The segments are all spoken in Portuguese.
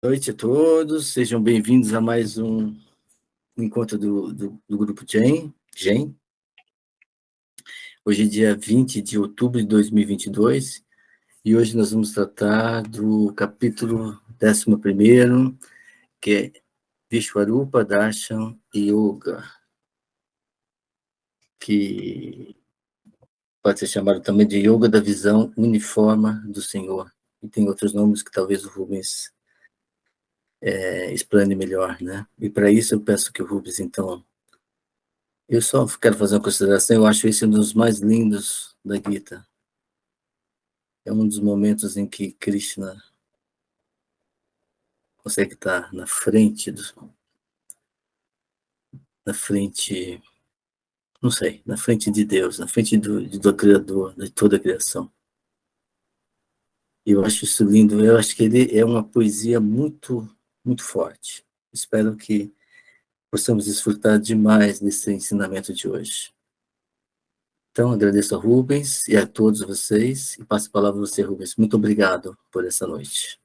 Boa noite a todos, sejam bem-vindos a mais um encontro do Grupo GEM. Hoje é dia 20 de outubro de 2022 e hoje nós vamos tratar do capítulo 11º, que é Vishwarupa Darshan Yoga, que pode ser chamado também de Yoga da Visão Uniforme do Senhor, e tem outros nomes que talvez o Rubens explane melhor, né? E para isso eu peço que o Rubens, então, eu só quero fazer uma consideração, eu acho esse um dos mais lindos da Gita. É um dos momentos em que Krishna consegue estar na frente, não sei, na frente de Deus, na frente do Criador, de toda a criação. E eu acho isso lindo, eu acho que ele é uma poesia muito, muito forte. Espero que possamos desfrutar demais desse ensinamento de hoje. Então, agradeço a Rubens e a todos vocês, e passo a palavra a você, Rubens. Muito obrigado por essa noite.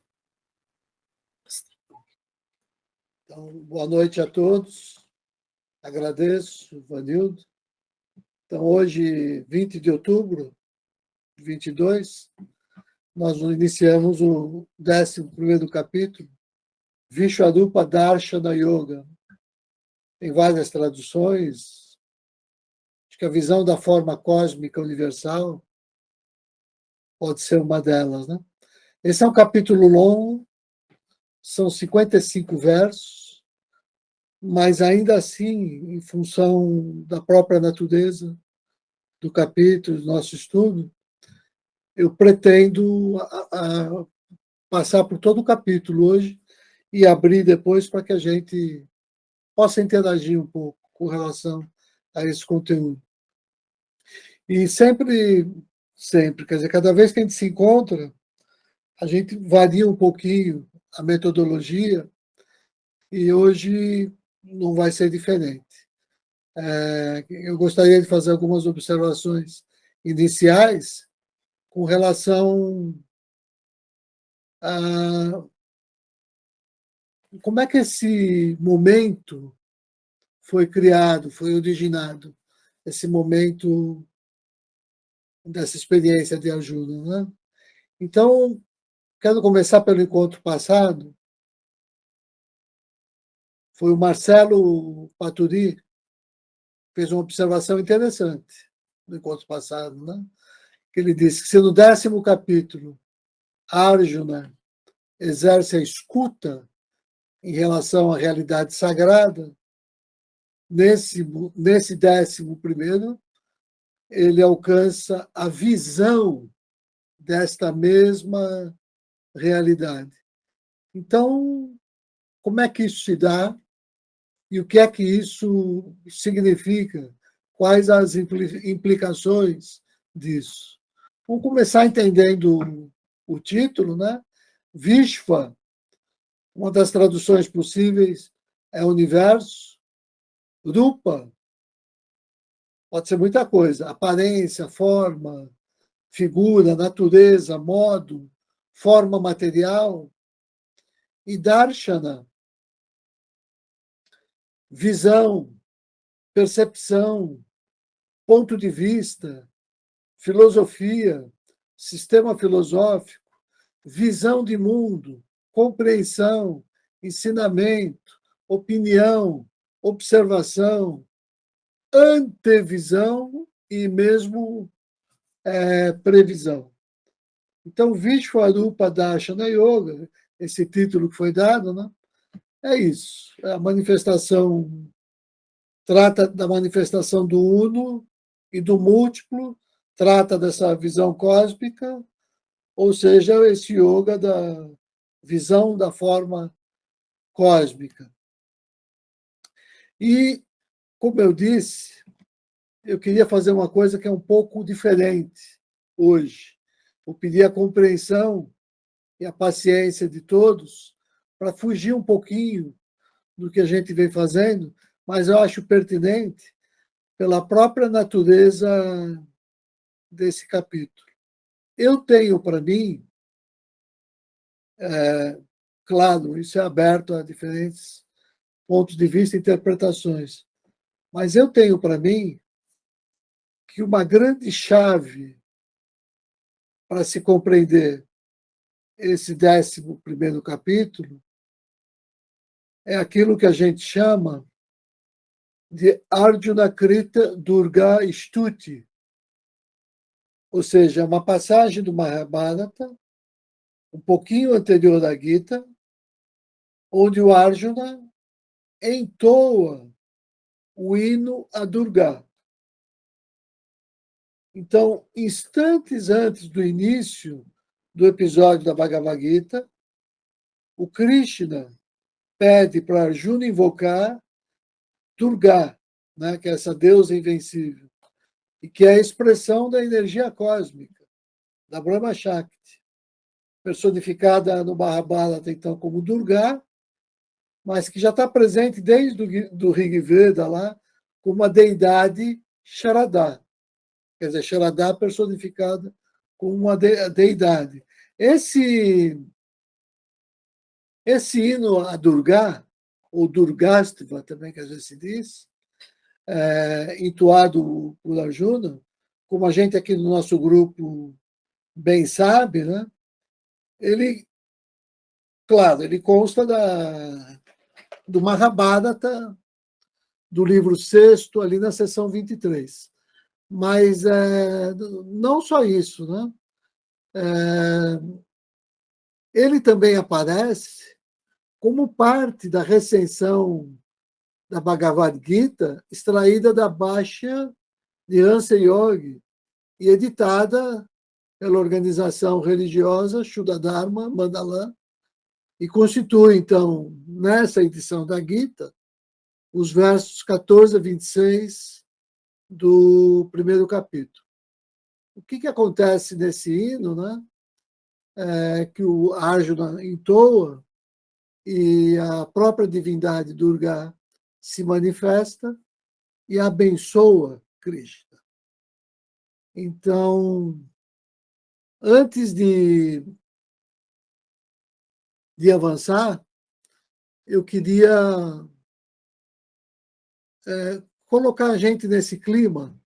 Então, boa noite a todos. Agradeço, Vanildo. Então, hoje, 20 de outubro de 22, nós iniciamos o 11º capítulo, Vishwarupa Darshana Yoga. Tem várias traduções. Acho que a visão da forma cósmica universal pode ser uma delas, né? Esse é um capítulo longo, são 55 versos, mas ainda assim, em função da própria natureza do capítulo, do nosso estudo, eu pretendo passar por todo o capítulo hoje e abrir depois para que a gente possa interagir um pouco com relação a esse conteúdo. E sempre, quer dizer, cada vez que a gente se encontra, a gente varia um pouquinho a metodologia e hoje não vai ser diferente. Eu gostaria de fazer algumas observações iniciais com relação a como é que esse momento foi criado, foi originado, esse momento dessa experiência de ajuda, né? Então, quero começar pelo encontro passado. Foi o Marcelo Paturi que fez uma observação interessante no encontro passado, né? Que ele disse que se no 10º capítulo Arjuna exerce a escuta em relação à realidade sagrada, nesse 11º, ele alcança a visão desta mesma realidade. Então, como é que isso se dá e o que é que isso significa? Quais as implicações disso? Vamos começar entendendo o título, né? Vishva, uma das traduções possíveis é universo. Rupa, pode ser muita coisa, aparência, forma, figura, natureza, modo, forma material. E Darshana, visão, percepção, ponto de vista, filosofia, sistema filosófico, visão de mundo, compreensão, ensinamento, opinião, observação, antevisão e mesmo previsão. Então, Vishwarupa Darshana Yoga, esse título que foi dado, né, é isso. É a manifestação, trata da manifestação do uno e do múltiplo, trata dessa visão cósmica, ou seja, esse yoga da visão da forma cósmica. E, como eu disse, eu queria fazer uma coisa que é um pouco diferente hoje. Eu pedir a compreensão e a paciência de todos para fugir um pouquinho do que a gente vem fazendo, mas eu acho pertinente pela própria natureza desse capítulo. Eu tenho para mim claro, isso é aberto a diferentes pontos de vista e interpretações. Mas eu tenho para mim que uma grande chave para se compreender esse 11º capítulo é aquilo que a gente chama de Arjuna Krita Durga Stuti, ou seja, uma passagem do Mahabharata, um pouquinho anterior à Gita, onde o Arjuna entoa o hino a Durga. Então, instantes antes do início do episódio da Bhagavad Gita, o Krishna pede para Arjuna invocar Durga, né, que é essa deusa invencível, e que é a expressão da energia cósmica, da Brahma Shakti, personificada no Mahabharata, então, como Durga, mas que já está presente desde do Rig Veda lá, como uma deidade Sharada. Quer dizer, Sharada personificada como uma deidade. Esse hino a Durga, ou Durgastva também, que às vezes se diz, entoado por Arjuna, como a gente aqui no nosso grupo bem sabe, né? Ele, claro, ele consta do Mahabharata, do livro 6º, ali na seção 23. Mas não só isso, né? Ele também aparece como parte da recensão da Bhagavad Gita, extraída da Bhashya de Hansa Yogi e editada pela organização religiosa Shuddha Dharma Mandala, e constitui, então, nessa edição da Gita, os versos 14 a 26 do 1º capítulo. O que acontece nesse hino, né? É que o Arjuna entoa e a própria divindade Durga se manifesta e abençoa Krishna. Então, antes de avançar, eu queria colocar a gente nesse clima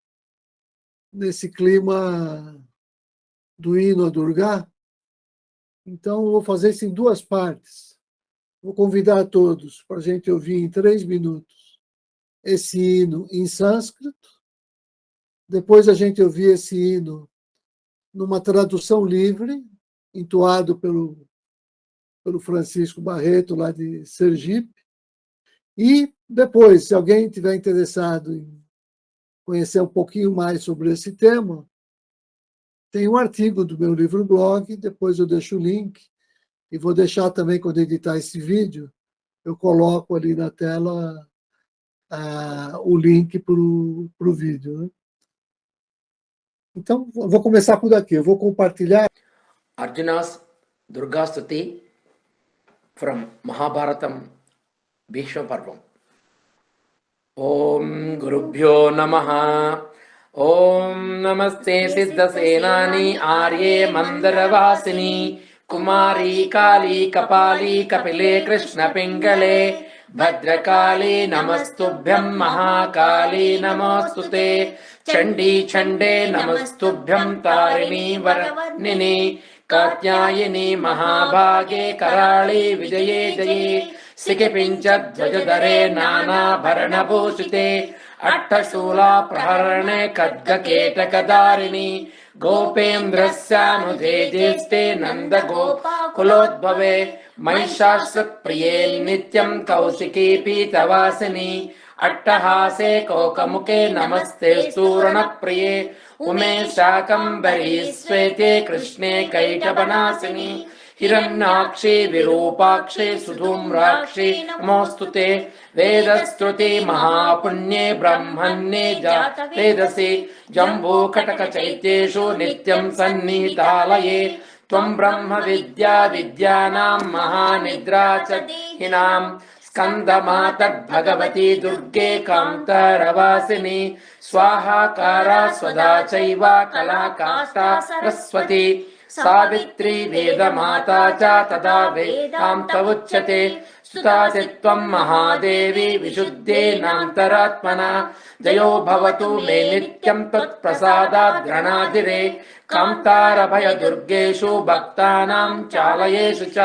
do hino a Durga. Então, eu vou fazer isso em 2 partes. Vou convidar a todos para a gente ouvir em 3 minutos esse hino em sânscrito. Depois a gente ouvir esse hino numa tradução livre, entoado pelo Francisco Barreto, lá de Sergipe. E depois, se alguém tiver interessado em conhecer um pouquinho mais sobre esse tema, tem um artigo do meu livro-blog, depois eu deixo o link, e vou deixar também, quando editar esse vídeo, eu coloco ali na tela o link para o vídeo. Né? Então, eu vou começar por aqui, eu vou compartilhar. Arjuna's Durga Stuti from Mahabharatam Bhishma Parvam. Om Gurubhyo Namaha. Om Namaste Siddhasenani Arye Mandaravasini Kumari Kali Kapali Kapile Krishna Pingale Bhadrakali Namastubhyam Mahakali Namastute Chandi Chande Namastubhyam Tarini Varanini Katyayini Mahabhage Karali Vijaye Jaye Sike Pincha Dvajadare Nana Bharanabhusite Attashula Praharane Kadgaketakadarini Gopendrasyanude Jeste Nanda Gokulodbhave Maishashrat Priye Nityam Kausiki Pitavasini Attahase Kokamuke Namaste Surana Priye Ume Shakambari Svete Krishne Kaitabanasini Hiranyakshi Virupakshi Sudhumrakshi Namostute Vedastruti Mahapunye Brahmanye Jata Vedasi Jambu Kataka Chaiteshu Nityam Sannitalaye Tvam Brahma Vidya Vidyanam Mahanidra Hinam Skandamatat Bhagavati Durge Kamtaravasini Swahakara Swadachaiva Kalakasta Saraswati Savitri वेदमाता च तदा वेदान्त उच्यते सुतासि त्वं महादेवी विशुद्धेनान्तरात्मना जयो भवतु मे नित्यं त्वत्प्रसादात् गणाधिरे कान्तारभयदुर्गेषु भक्तानां चालयेषु च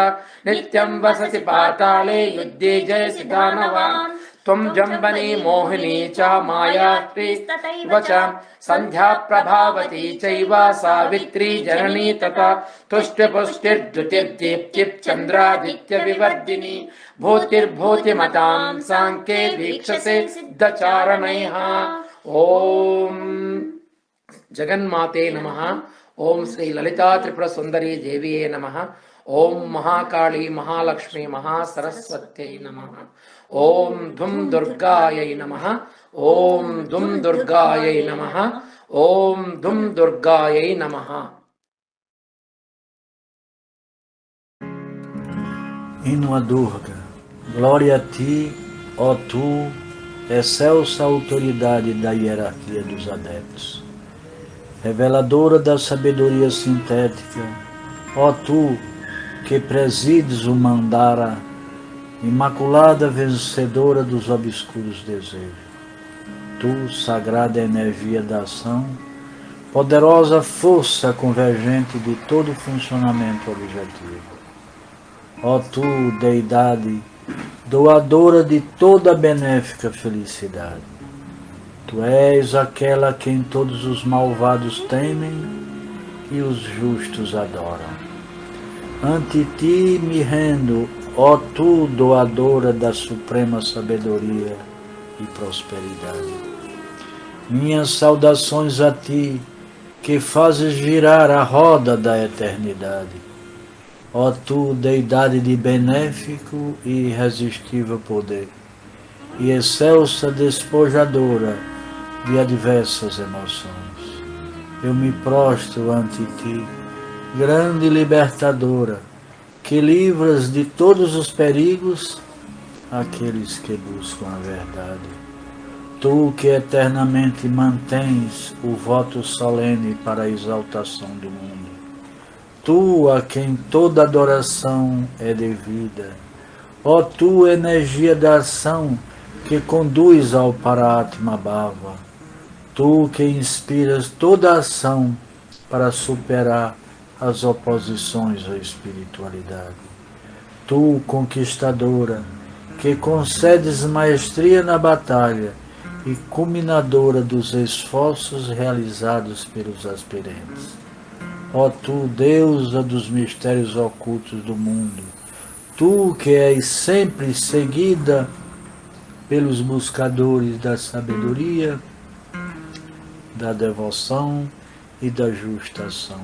नित्यं वससि पाताले युद्धे जयसि दानवान् त्वं जम्बनी मोहिनी च मायात्रीस्तथैव च सन्ध्या प्रभावती चैव सावित्री जननी तथा तुष्टिपुष्टिर्द्युतिर्दीप्तिश्चन्द्रादित्यविवर्धिनी भूतिर्भूतिमतां साङ्ख्ये वीक्षसे सिद्धचारणैः। ॐ जगन्माते नमः। ओम श्री ललिता त्रिपुर सुंदरी देवीये नमः। ओम महाकाली महालक्ष्मी महासरस्वत्यै नमः। ओम धुम दुर्गायै नमः। ओम धुम दुर्गायै नमः। ओम धुम दुर्गायै नमः। Hino a Durga, glória a ti, ó tu, excelsa autoridade da hierarquia dos adeptos, reveladora da sabedoria sintética, ó tu, que presides o Mandara, imaculada vencedora dos obscuros desejos. Tu, sagrada energia da ação, poderosa força convergente de todo funcionamento objetivo. Ó tu, deidade, doadora de toda benéfica felicidade. Tu és aquela a quem todos os malvados temem e os justos adoram. Ante ti me rendo, ó tu, doadora da suprema sabedoria e prosperidade. Minhas saudações a ti, que fazes girar a roda da eternidade. Ó tu, deidade de benéfico e irresistível poder, e excelsa despojadora de adversas emoções. Eu me prostro ante ti, grande libertadora, que livras de todos os perigos aqueles que buscam a verdade. Tu que eternamente mantens o voto solene para a exaltação do mundo. Tu a quem toda adoração é devida. Ó tu, energia da ação, que conduz ao Paratma Bhava. Tu que inspiras toda a ação para superar as oposições à espiritualidade. Tu, conquistadora, que concedes maestria na batalha e culminadora dos esforços realizados pelos aspirantes. Ó tu, deusa dos mistérios ocultos do mundo, tu que és sempre seguida pelos buscadores da sabedoria, da devoção e da justa ação.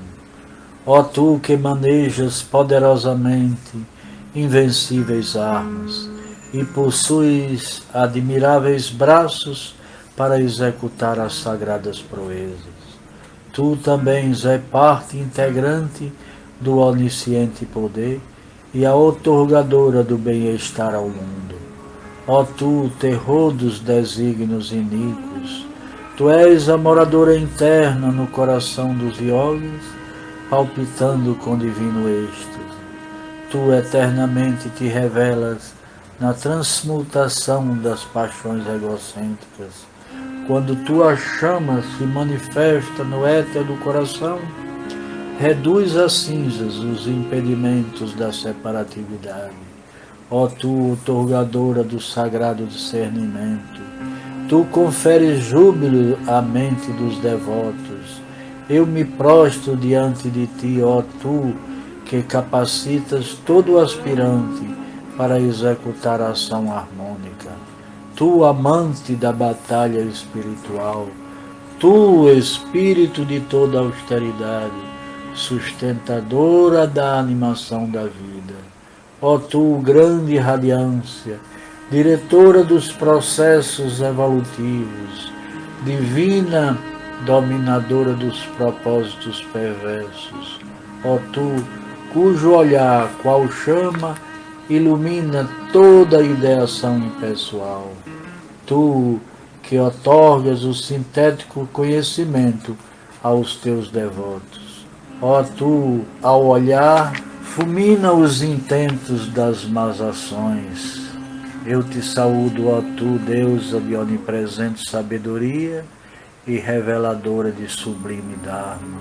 Ó tu que manejas poderosamente invencíveis armas e possuis admiráveis braços para executar as sagradas proezas. Tu também és parte integrante do onisciente poder e a outorgadora do bem-estar ao mundo. Ó tu, terror dos desígnios iníquos, tu és a moradora interna no coração dos yogis, palpitando com divino êxtase. Tu eternamente te revelas na transmutação das paixões egocêntricas. Quando tua chama se manifesta no éter do coração, reduz a cinzas os impedimentos da separatividade. Ó tu, outorgadora do sagrado discernimento, tu conferes júbilo à mente dos devotos. Eu me prostro diante de ti, ó tu, que capacitas todo aspirante para executar a ação harmônica. Tu, amante da batalha espiritual, tu, espírito de toda austeridade, sustentadora da animação da vida. Ó tu, grande radiância, diretora dos processos evolutivos, divina dominadora dos propósitos perversos. Ó tu, cujo olhar, qual chama, ilumina toda a ideação impessoal. Tu, que otorgas o sintético conhecimento aos teus devotos. Ó Ó tu, ao olhar, fulmina os intentos das más ações. Eu te saúdo, ó tu, deusa de onipresente sabedoria e reveladora de sublime Dharma,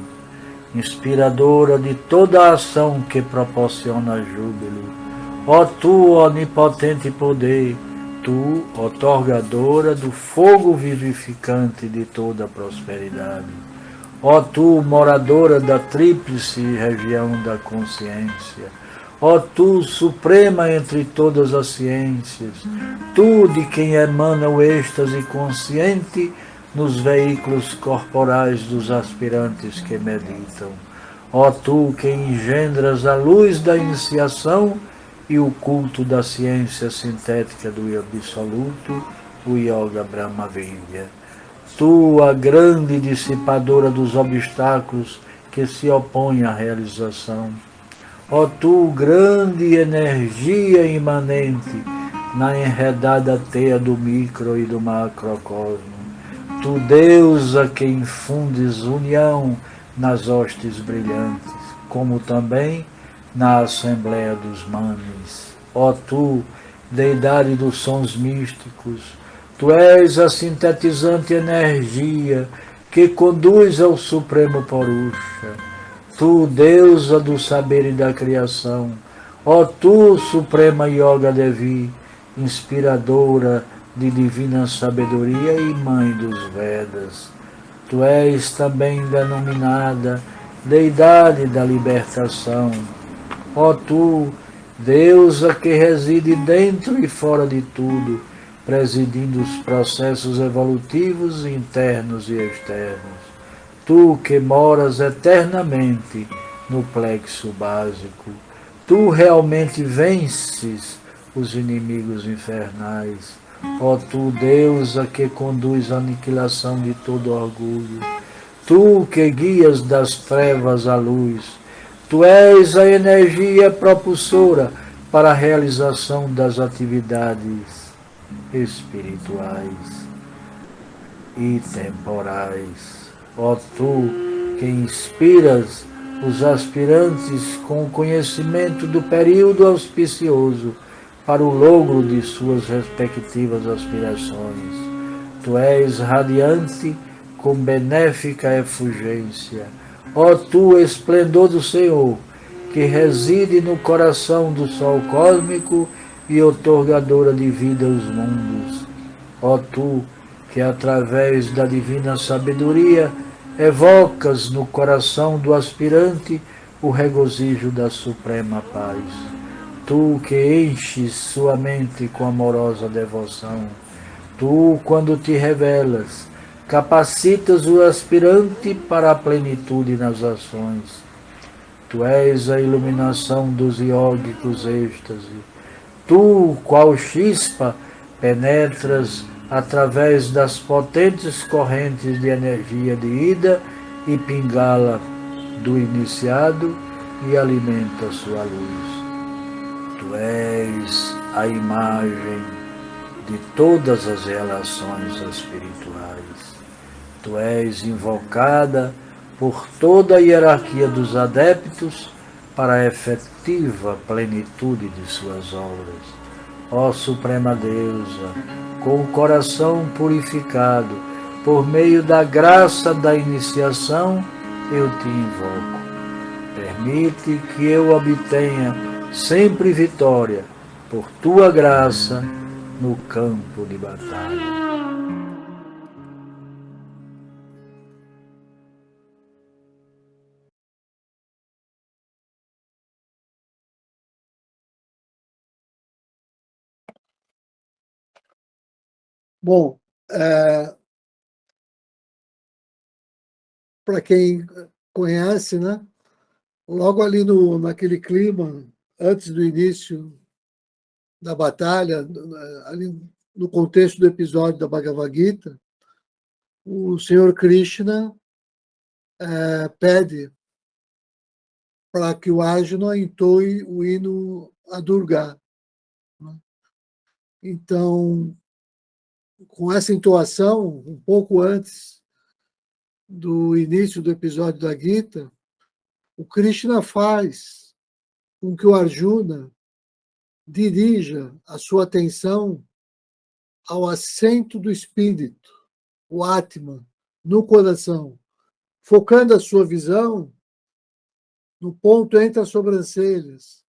inspiradora de toda a ação que proporciona júbilo. Ó tu, onipotente poder, tu, otorgadora do fogo vivificante de toda prosperidade. Ó tu, moradora da tríplice região da consciência. Ó tu, suprema entre todas as ciências, tu de quem emana o êxtase consciente nos veículos corporais dos aspirantes que meditam. Ó tu, que engendras a luz da iniciação e o culto da ciência sintética do absoluto, o Yoga Brahma Vidya. Tu, a grande dissipadora dos obstáculos que se opõem à realização. Ó tu, grande energia imanente na enredada teia do micro e do macrocosmo. Tu, deusa que infundes união nas hostes brilhantes, como também na Assembleia dos Manes. Ó tu, deidade dos sons místicos, tu és a sintetizante energia que conduz ao Supremo Purusha. Tu, deusa do saber e da criação, ó tu, Suprema Yoga Devi, inspiradora de divina sabedoria e mãe dos Vedas. Tu és também denominada Deidade da Libertação. Ó tu, deusa que reside dentro e fora de tudo, presidindo os processos evolutivos internos e externos. Tu que moras eternamente no plexo básico, tu realmente vences os inimigos infernais. Ó tu, deusa que conduz a aniquilação de todo orgulho, tu que guias das trevas à luz, tu és a energia propulsora para a realização das atividades espirituais e temporais. Ó tu, que inspiras os aspirantes com o conhecimento do período auspicioso para o logro de suas respectivas aspirações. Tu és radiante com benéfica efulgência. Ó tu, esplendor do Senhor, que reside no coração do Sol cósmico e otorgadora de vida aos mundos. Ó tu, que através da divina sabedoria evocas no coração do aspirante o regozijo da suprema paz. Tu que enches sua mente com amorosa devoção, tu, quando te revelas, capacitas o aspirante para a plenitude nas ações. Tu és a iluminação dos iógicos êxtase. Tu, qual chispa, penetras através das potentes correntes de energia de ida e pingala do iniciado e alimenta sua luz. Tu és a imagem de todas as relações espirituais. Tu és invocada por toda a hierarquia dos adeptos para a efetiva plenitude de suas obras. Ó Suprema Deusa, com o coração purificado, por meio da graça da iniciação, eu te invoco. Permite que eu obtenha sempre vitória, por tua graça, no campo de batalha. Bom, para quem conhece, né? Logo ali naquele clima, antes do início da batalha, ali no contexto do episódio da Bhagavad Gita, o Senhor Krishna pede para que o Arjuna entoe o hino a Durga. Então, com essa entoação, um pouco antes do início do episódio da Gita, o Krishna faz com que o Arjuna dirija a sua atenção ao assento do espírito, o Atman, no coração, focando a sua visão no ponto entre as sobrancelhas,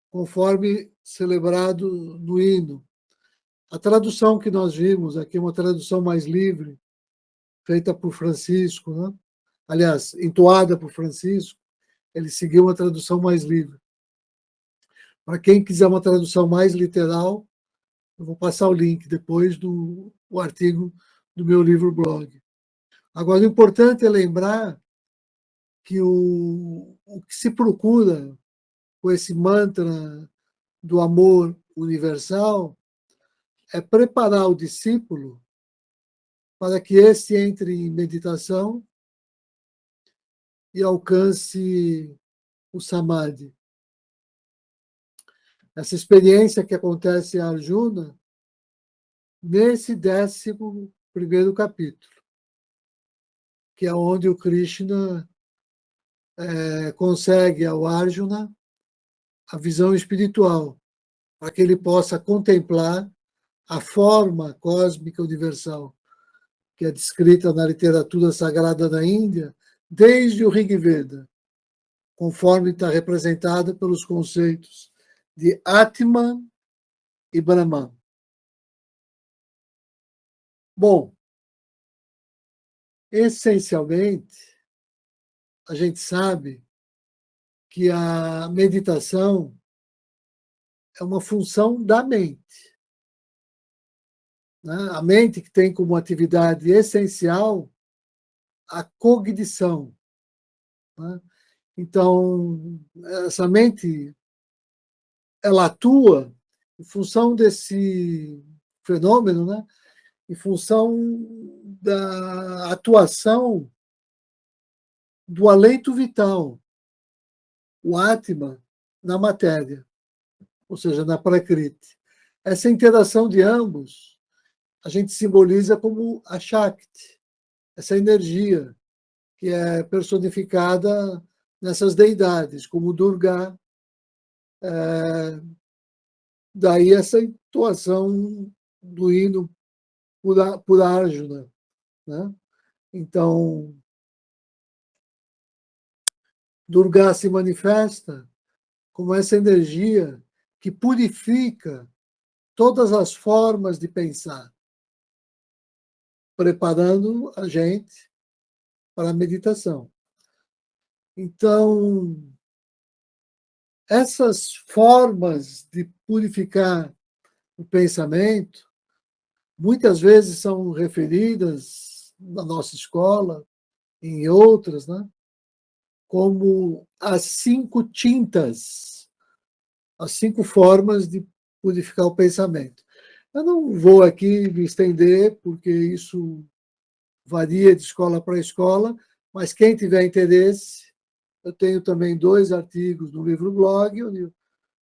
conforme celebrado no hino. A tradução que nós vimos aqui é uma tradução mais livre, feita por Francisco, né? Aliás, entoada por Francisco, ele seguiu uma tradução mais livre. Para quem quiser uma tradução mais literal, eu vou passar o link depois do artigo do meu livro-blog. Agora, o importante é lembrar que o que se procura com esse mantra do amor universal é preparar o discípulo para que este entre em meditação e alcance o samadhi. Essa experiência que acontece em Arjuna nesse 11º capítulo, que é onde o Krishna consegue ao Arjuna a visão espiritual, para que ele possa contemplar a forma cósmica universal, que é descrita na literatura sagrada da Índia, desde o Rig Veda, conforme está representada pelos conceitos de Atman e Brahman. Bom, essencialmente, a gente sabe que a meditação é uma função da mente. Né? A mente que tem como atividade essencial a cognição. Né? Então, essa mente, ela atua em função desse fenômeno, né? Em função da atuação do alento vital, o Atman, na matéria, ou seja, na Prakriti. Essa interação de ambos a gente simboliza como a Shakti, essa energia que é personificada nessas deidades, como Durga. Daí essa entoação do hino por Arjuna. Né? Então, Durga se manifesta como essa energia que purifica todas as formas de pensar, preparando a gente para a meditação. Então, essas formas de purificar o pensamento, muitas vezes são referidas na nossa escola, em outras, né? Como as 5 tintas, as 5 formas de purificar o pensamento. Eu não vou aqui me estender, porque isso varia de escola para escola, mas quem tiver interesse, eu tenho também 2 artigos no livro-blog, onde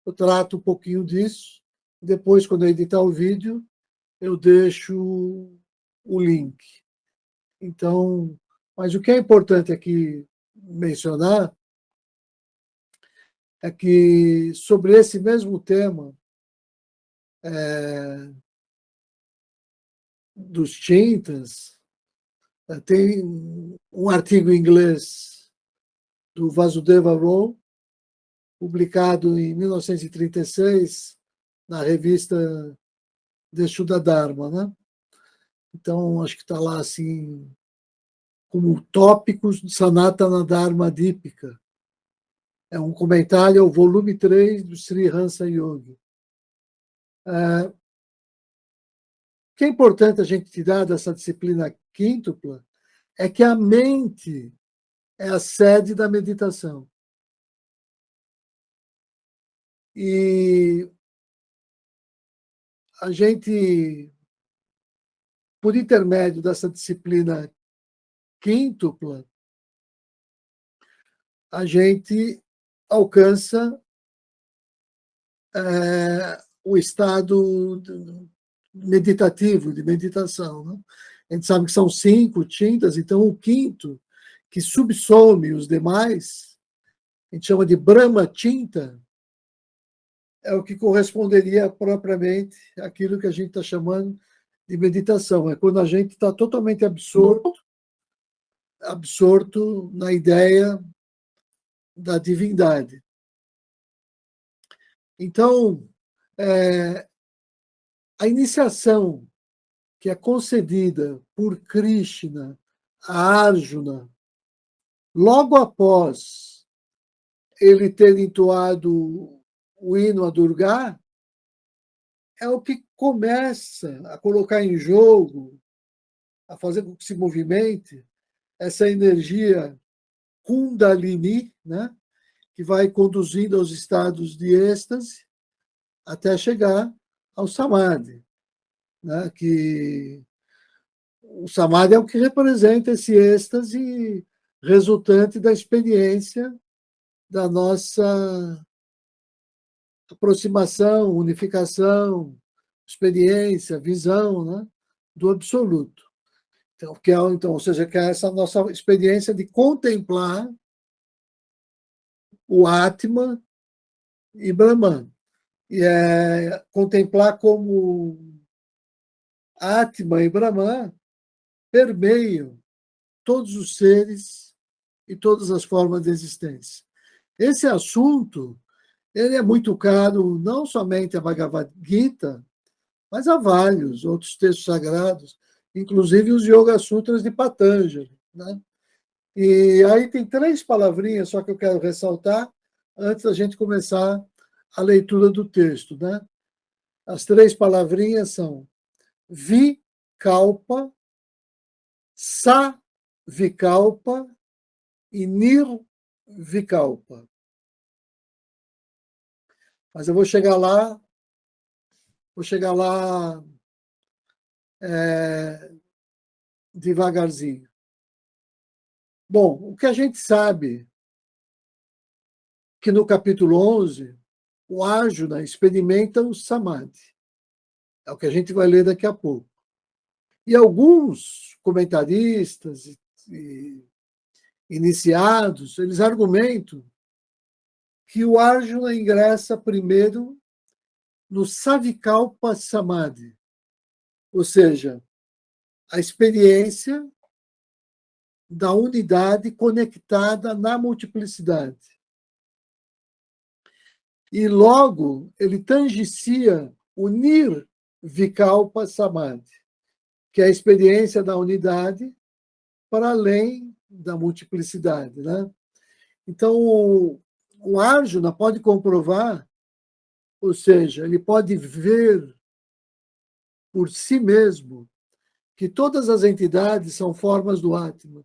eu trato um pouquinho disso. Depois, quando eu editar o vídeo, eu deixo o link. Então, mas o que é importante aqui mencionar é que, sobre esse mesmo tema dos tintas, tem um artigo em inglês do Vasudeva Rao, publicado em 1936, na revista Deshuda Dharma, né? Então, acho que está lá assim, como tópicos de Sanatana Dharma Dípika. É um comentário ao volume 3 do Sri Hansa Yogi. O que é importante a gente tirar dessa disciplina quíntupla é que a mente é a sede da meditação. E a gente, por intermédio dessa disciplina quíntupla, a gente alcança o estado meditativo, de meditação. Né? A gente sabe que são 5 tintas, então o quinto, que subsome os demais, a gente chama de Brahma Tinta, é o que corresponderia propriamente àquilo que a gente está chamando de meditação. É quando a gente está totalmente absorto na ideia da divindade. Então, a iniciação que é concedida por Krishna a Arjuna, logo após ele ter entoado o hino a Durga, é o que começa a colocar em jogo, a fazer com que se movimente essa energia Kundalini, né, que vai conduzindo aos estados de êxtase até chegar ao Samadhi, né, que o Samadhi é o que representa esse êxtase resultante da experiência da nossa aproximação, unificação, experiência, visão, né, do absoluto. Então, ou seja, que é essa nossa experiência de contemplar o Atma e Brahman. E contemplar como Atma e Brahman permeiam todos os seres e todas as formas de existência. Esse assunto ele é muito caro não somente a Bhagavad Gita, mas a vários outros textos sagrados, inclusive os Yoga Sutras de Patanjali, né? E aí tem 3 palavrinhas só que eu quero ressaltar antes da gente começar a leitura do texto, né? As 3 palavrinhas são Vikalpa, Savikalpa e Nirvikalpa. Mas eu vou chegar lá devagarzinho. Bom, o que a gente sabe que no capítulo 11, o Arjuna experimenta o Samadhi. É o que a gente vai ler daqui a pouco. E alguns comentaristas e iniciados, eles argumentam que o Arjuna ingressa primeiro no Savikalpa Samadhi, ou seja, a experiência da unidade conectada na multiplicidade. E logo ele tangencia o Nirvikalpa Samadhi, que é a experiência da unidade para além da multiplicidade, né? Então, o Arjuna pode comprovar, ou seja, ele pode ver por si mesmo que todas as entidades são formas do Atma,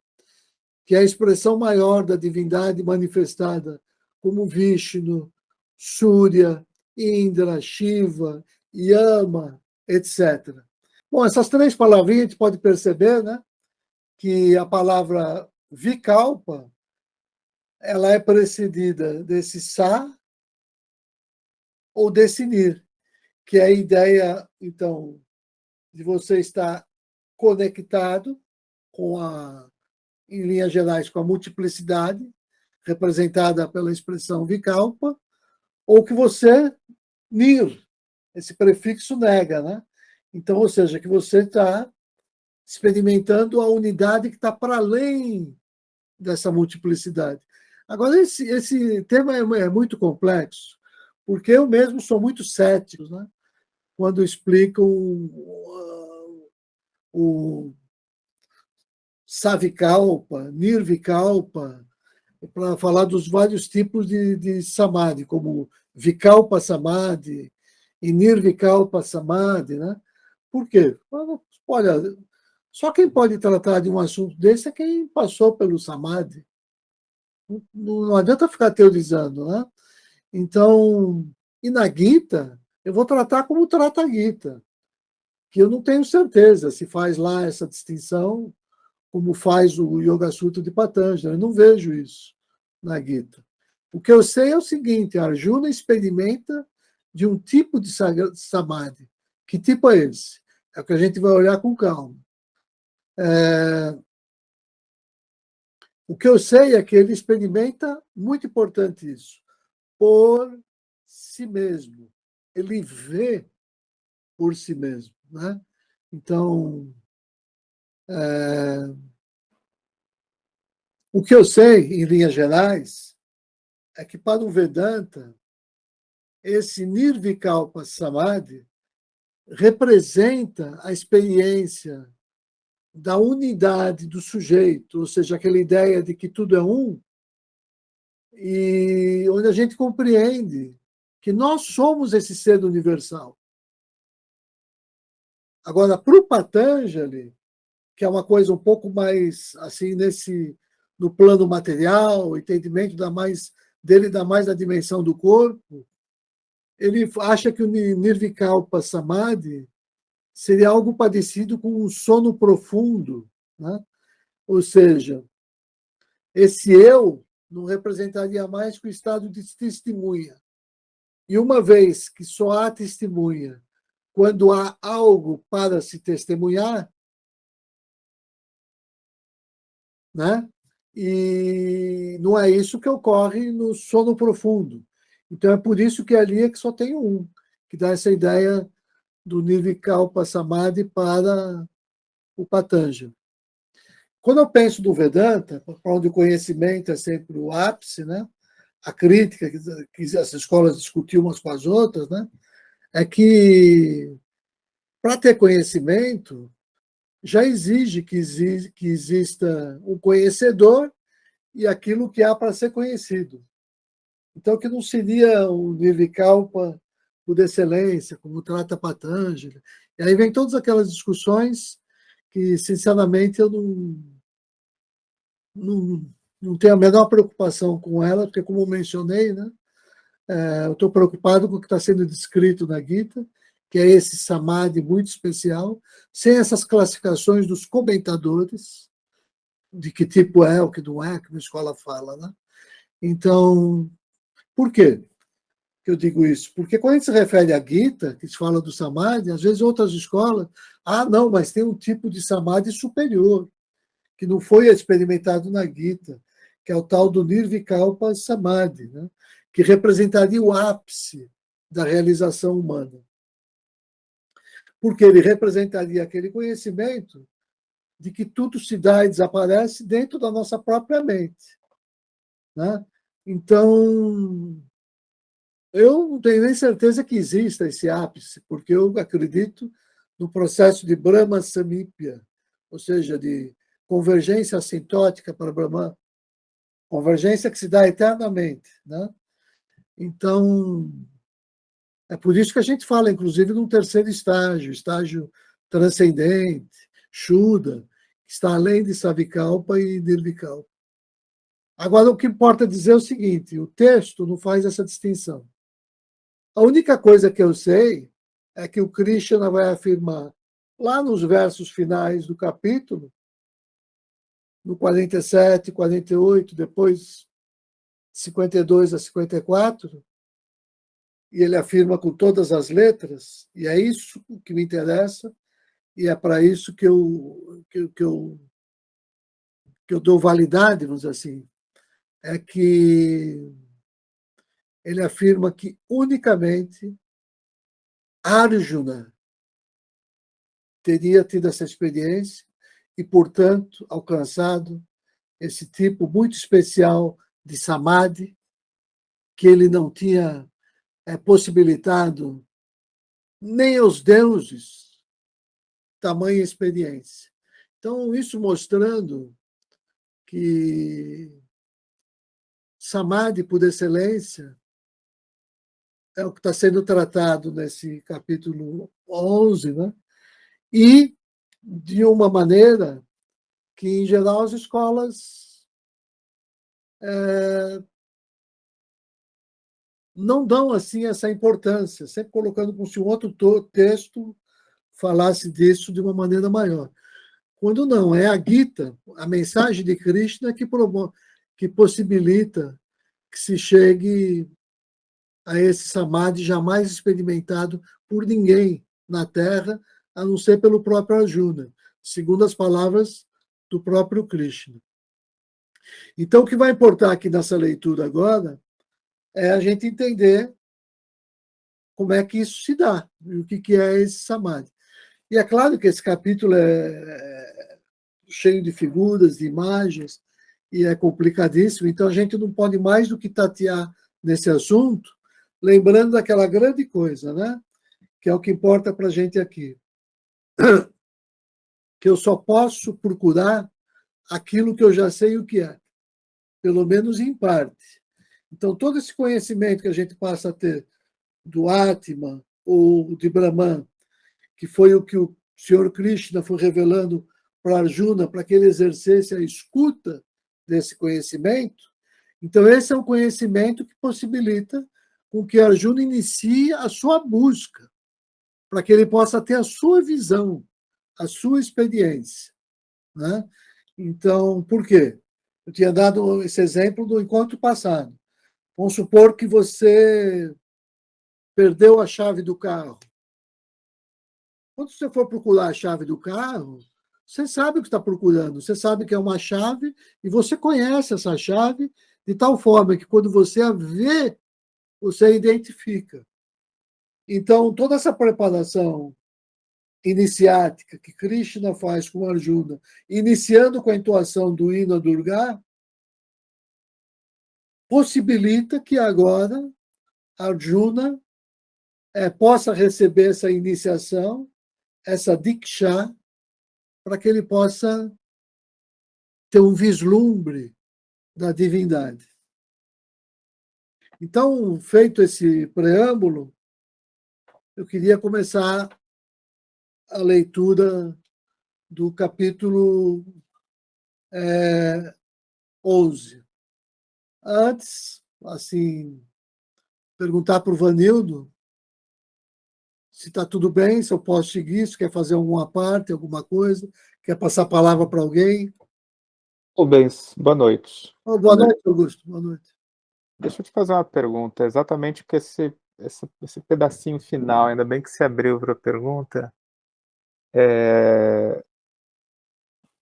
que é a expressão maior da divindade manifestada como Vishnu, Surya, Indra, Shiva, Yama, etc. Bom, essas 3 palavrinhas a gente pode perceber, né, que a palavra Vikalpa ela é precedida desse Sa ou desse Nir, que é a ideia, então, de você estar conectado em linhas gerais, com a multiplicidade, representada pela expressão Vikalpa, ou que você, Nir, esse prefixo nega, né? Então, ou seja, que você está experimentando a unidade que está para além dessa multiplicidade. Agora, esse tema é muito complexo, porque eu mesmo sou muito cético, né, quando explicam o Savikalpa, Nirvikalpa, para falar dos vários tipos de Samadhi, como Vikalpa Samadhi e Nirvikalpa Samadhi, né? Por quê? Olha, só quem pode tratar de um assunto desse é quem passou pelo Samadhi. Não adianta ficar teorizando, né? Então, e na Gita, eu vou tratar como trata a Gita, que eu não tenho certeza se faz lá essa distinção como faz o Yoga Sutra de Patanjali. Eu não vejo isso na Gita. O que eu sei é o seguinte: Arjuna experimenta de um tipo de Samadhi. Que tipo é esse? É o que a gente vai olhar com calma. O que eu sei é que ele experimenta, muito importante isso, por si mesmo. Ele vê por si mesmo, né? Então, o que eu sei, em linhas gerais, é que para o Vedanta, esse Nirvikalpa Samadhi representa a experiência da unidade do sujeito, ou seja, aquela ideia de que tudo é um, e onde a gente compreende que nós somos esse ser universal. Agora, para o Patanjali, que é uma coisa um pouco mais assim no plano material, o entendimento dele dá mais da dimensão do corpo, ele acha que o Nirvikalpa Samadhi seria algo parecido com um sono profundo, né? Ou seja, esse eu não representaria mais que o estado de testemunha. E uma vez que só há testemunha quando há algo para se testemunhar, né? E não é isso que ocorre no sono profundo. Então é por isso que ali é que só tem um, que dá essa ideia do Nirvikalpa Samadhi para o Patanjali. Quando eu penso do Vedanta, para onde o conhecimento é sempre o ápice, né? A crítica que as escolas discutiam umas com as outras, né? É que para ter conhecimento já exige que exista um conhecedor e aquilo que há para ser conhecido. Então, que não seria o Nirvikalpa por excelência, como trata Patanjali. E aí vem todas aquelas discussões que, sinceramente, eu não tenho a menor preocupação com ela, porque, como eu mencionei, né, eu estou preocupado com o que está sendo descrito na Gita, que é esse samadhi muito especial, sem essas classificações dos comentadores, de que tipo é, o que não é, que a escola fala. Né? Então, por quê que eu digo isso? Porque quando a gente se refere à Gita, que se fala do samadhi, às vezes outras escolas, não, mas tem um tipo de samadhi superior, que não foi experimentado na Gita, que é o tal do Nirvikalpa Samadhi, né? Que representaria o ápice da realização humana. Porque ele representaria aquele conhecimento de que tudo se dá e desaparece dentro da nossa própria mente. Né? Então, eu não tenho nem certeza que exista esse ápice, porque eu acredito no processo de Brahma Samípya, ou seja, de convergência assintótica para Brahman, convergência que se dá eternamente. Né? Então, é por isso que a gente fala, inclusive, num terceiro estágio transcendente, Shuddha, que está além de Savikalpa e Nirvikalpa. Agora, o que importa dizer é o seguinte, o texto não faz essa distinção. A única coisa que eu sei é que o Krishna vai afirmar, lá nos versos finais do capítulo, no 47, 48, depois 52 a 54, e ele afirma com todas as letras, e é isso que me interessa, e é para isso que eu dou validade, vamos dizer assim, é que ele afirma que unicamente Arjuna teria tido essa experiência e, portanto, alcançado esse tipo muito especial de samadhi que ele não tinha possibilitado nem aos deuses tamanha experiência. Então, isso mostrando que samadhi, por excelência, é o que está sendo tratado nesse capítulo 11, né? E de uma maneira que, em geral, as escolas não dão assim essa importância, sempre colocando como se um outro texto falasse disso de uma maneira maior. Quando não, é a Gita, a mensagem de Krishna, que possibilita que se chegue a esse samadhi jamais experimentado por ninguém na Terra, a não ser pelo próprio Arjuna, segundo as palavras do próprio Krishna. Então, o que vai importar aqui nessa leitura agora é a gente entender como é que isso se dá, e o que é esse Samadhi. E é claro que esse capítulo é cheio de figuras, de imagens, e é complicadíssimo, então a gente não pode mais do que tatear nesse assunto, lembrando daquela grande coisa, né? Que é o que importa para a gente aqui. Que eu só posso procurar aquilo que eu já sei o que é, pelo menos em parte. Então, todo esse conhecimento que a gente passa a ter do Atman ou de Brahman, que foi o que o Senhor Krishna foi revelando para Arjuna, para que ele exercesse a escuta desse conhecimento. Então, esse é um conhecimento que possibilita com que Arjuna inicie a sua busca, para que ele possa ter a sua visão, a sua experiência. Né? Então, por quê? Eu tinha dado esse exemplo do encontro passado. Vamos supor que você perdeu a chave do carro. Quando você for procurar a chave do carro, você sabe o que está procurando, você sabe que é uma chave e você conhece essa chave de tal forma que quando você a vê, você a identifica. Então, toda essa preparação iniciática que Krishna faz com Arjuna, iniciando com a entoação do hino a Durga, possibilita que agora Arjuna possa receber essa iniciação, essa Diksha, para que ele possa ter um vislumbre da divindade. Então, feito esse preâmbulo, eu queria começar a leitura do capítulo 11. Antes, assim, perguntar para o Vanildo se está tudo bem, se eu posso seguir, se quer fazer alguma parte, alguma coisa, quer passar a palavra para alguém. Rubens, boa noite. Boa noite, Augusto. Boa noite. Deixa eu te fazer uma pergunta, exatamente porque esse pedacinho final, ainda bem que se abriu para a pergunta.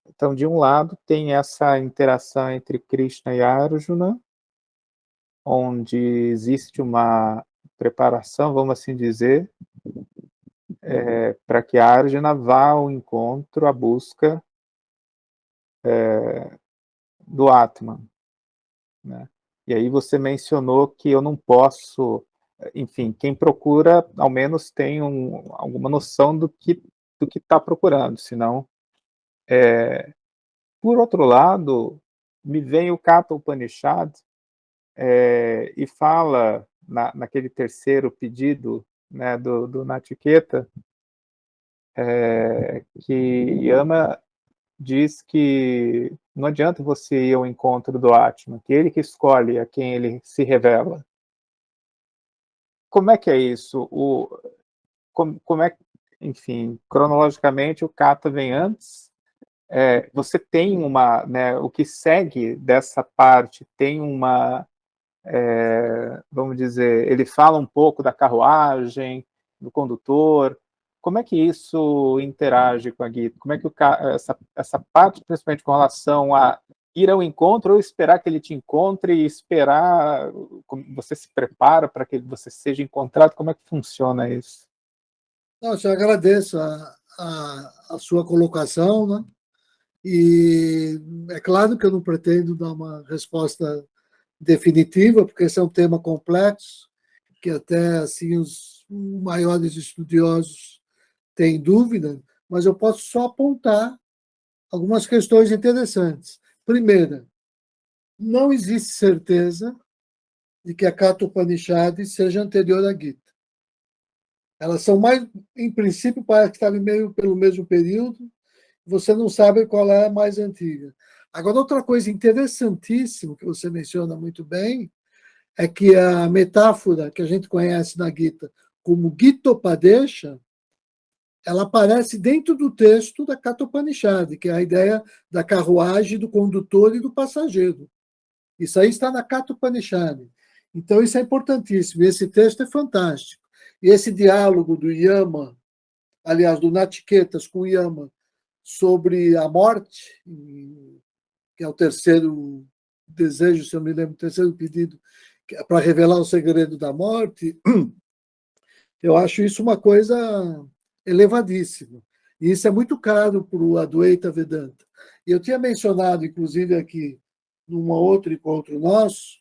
Então, de um lado, tem essa interação entre Krishna e Arjuna, onde existe uma preparação, vamos assim dizer, para que Arjuna vá ao encontro, à busca do Atman. Né? E aí você mencionou que eu não posso, enfim, quem procura, ao menos tem alguma noção do que está procurando, senão... Por outro lado, me vem o Katha Upanishad e fala, naquele terceiro pedido, né, do Nachiqueta, que Yama diz que não adianta você ir ao encontro do Atman, que ele que escolhe a quem ele se revela. Como é que é isso? Como é, enfim, cronologicamente o Katha vem antes? Você tem uma, né, o que segue dessa parte tem uma, vamos dizer, ele fala um pouco da carruagem, do condutor. Como é que isso interage com a Gita? Como é que essa parte, principalmente com relação a ir ao encontro ou esperar que ele te encontre e esperar, você se prepara para que você seja encontrado? Como é que funciona isso? Não, eu agradeço a sua colocação, né? E é claro que eu não pretendo dar uma resposta definitiva, porque esse é um tema complexo, que até assim os maiores estudiosos têm dúvida, mas eu posso só apontar algumas questões interessantes. Primeira, não existe certeza de que a Katha Upanishad seja anterior à Gita. Elas são mais, em princípio, parece que estavam meio pelo mesmo período, você não sabe qual é a mais antiga. Agora, outra coisa interessantíssima que você menciona muito bem é que a metáfora que a gente conhece na Gita como Gitopadesha, ela aparece dentro do texto da Katha Upanishad, que é a ideia da carruagem, do condutor e do passageiro. Isso aí está na Katha Upanishad. Então, isso é importantíssimo. Esse texto é fantástico. E esse diálogo do Yama, aliás, do Nachiquetas com Yama, sobre a morte, que é o terceiro desejo, se eu me lembro, o terceiro pedido, para revelar o segredo da morte, eu acho isso uma coisa elevadíssima. E isso é muito caro para o Advaita Vedanta. E eu tinha mencionado, inclusive, aqui, num outro encontro nosso,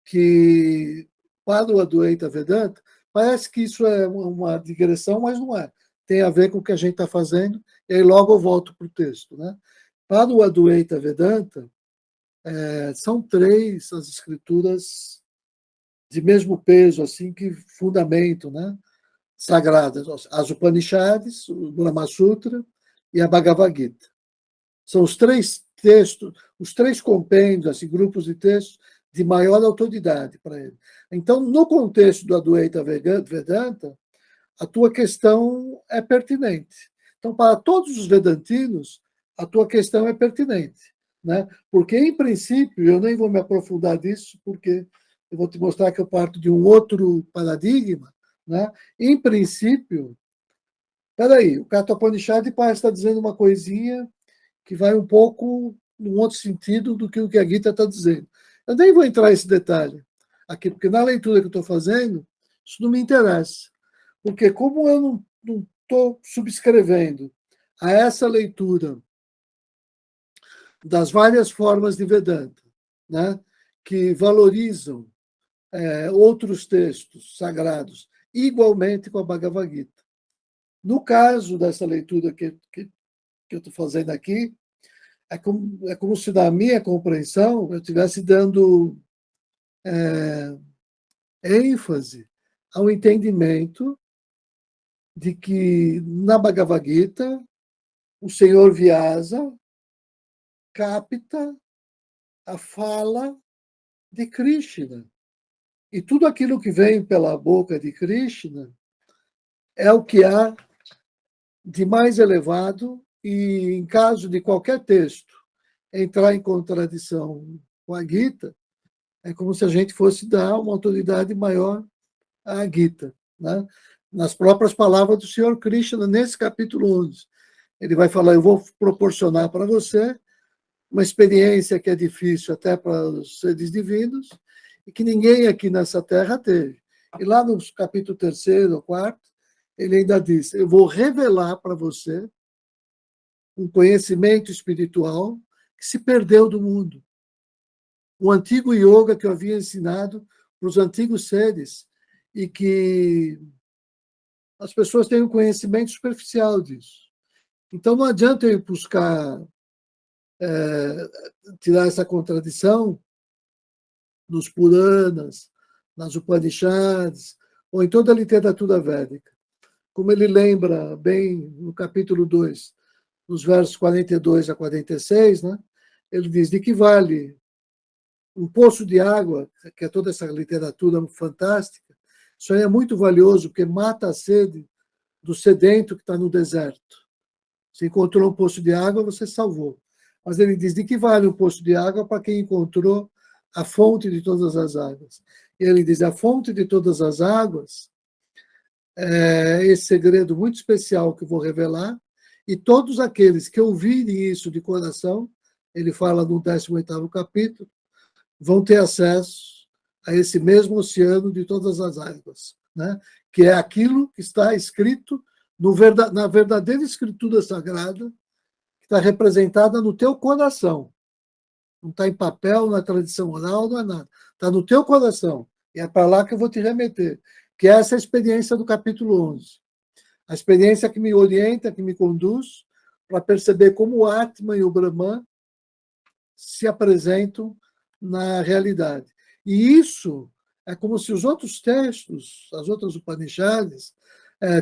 que para o Advaita Vedanta, parece que isso é uma digressão, mas não é. Tem a ver com o que a gente está fazendo, e aí logo eu volto para o texto. Né? Para o Advaita Vedanta, são 3 as escrituras de mesmo peso, assim, que fundamento, né? Sagradas, as Upanishads, o Brahma Sutra e a Bhagavad Gita. São os 3 textos, os 3 compêndios, assim, grupos de textos de maior autoridade para ele. Então, no contexto do Advaita Vedanta, a tua questão é pertinente. Então, para todos os vedantinos, a tua questão é pertinente. Né? Porque, em princípio, eu nem vou me aprofundar nisso, porque eu vou te mostrar que eu parto de um outro paradigma. Né? Em princípio, peraí, o Kathopanishad parece estar dizendo uma coisinha que vai um pouco num outro sentido do que o que a Gita está dizendo. Eu nem vou entrar nesse detalhe aqui, porque na leitura que eu estou fazendo, isso não me interessa. Porque como eu não estou subscrevendo a essa leitura das várias formas de Vedanta, né, que valorizam outros textos sagrados, igualmente com a Bhagavad Gita. No caso dessa leitura que eu estou fazendo aqui, é como se, na minha compreensão, eu estivesse dando ênfase ao entendimento de que, na Bhagavad Gita, o Senhor Vyasa capta a fala de Krishna. E tudo aquilo que vem pela boca de Krishna é o que há de mais elevado e, em caso de qualquer texto entrar em contradição com a Gita, é como se a gente fosse dar uma autoridade maior à Gita. Né? Nas próprias palavras do Senhor Krishna, nesse capítulo 11, ele vai falar, eu vou proporcionar para você uma experiência que é difícil até para os seres divinos e que ninguém aqui nessa terra teve. E lá no capítulo 3º ou 4º, ele ainda diz, eu vou revelar para você um conhecimento espiritual que se perdeu do mundo. O antigo yoga que eu havia ensinado para os antigos seres e que as pessoas têm um conhecimento superficial disso. Então, não adianta eu buscar tirar essa contradição nos Puranas, nas Upanishads, ou em toda a literatura védica. Como ele lembra bem no capítulo 2, nos versos 42 a 46, né? Ele diz, de que vale um poço de água, que é toda essa literatura fantástica, isso aí é muito valioso, porque mata a sede do sedento que está no deserto. Você encontrou um poço de água, você salvou. Mas ele diz, de que vale um poço de água para quem encontrou a fonte de todas as águas? E ele diz, a fonte de todas as águas é esse segredo muito especial que eu vou revelar, e todos aqueles que ouvirem isso de coração, ele fala no 18º capítulo, vão ter acesso a esse mesmo oceano de todas as águas, né? Que é aquilo que está escrito na verdadeira escritura sagrada, que está representada no teu coração. Não está em papel, na tradição oral, não é nada. Está no teu coração. E é para lá que eu vou te remeter. Que é essa experiência do capítulo 11. A experiência que me orienta, que me conduz para perceber como o Atman e o Brahman se apresentam na realidade. E isso é como se os outros textos, as outras Upanishads,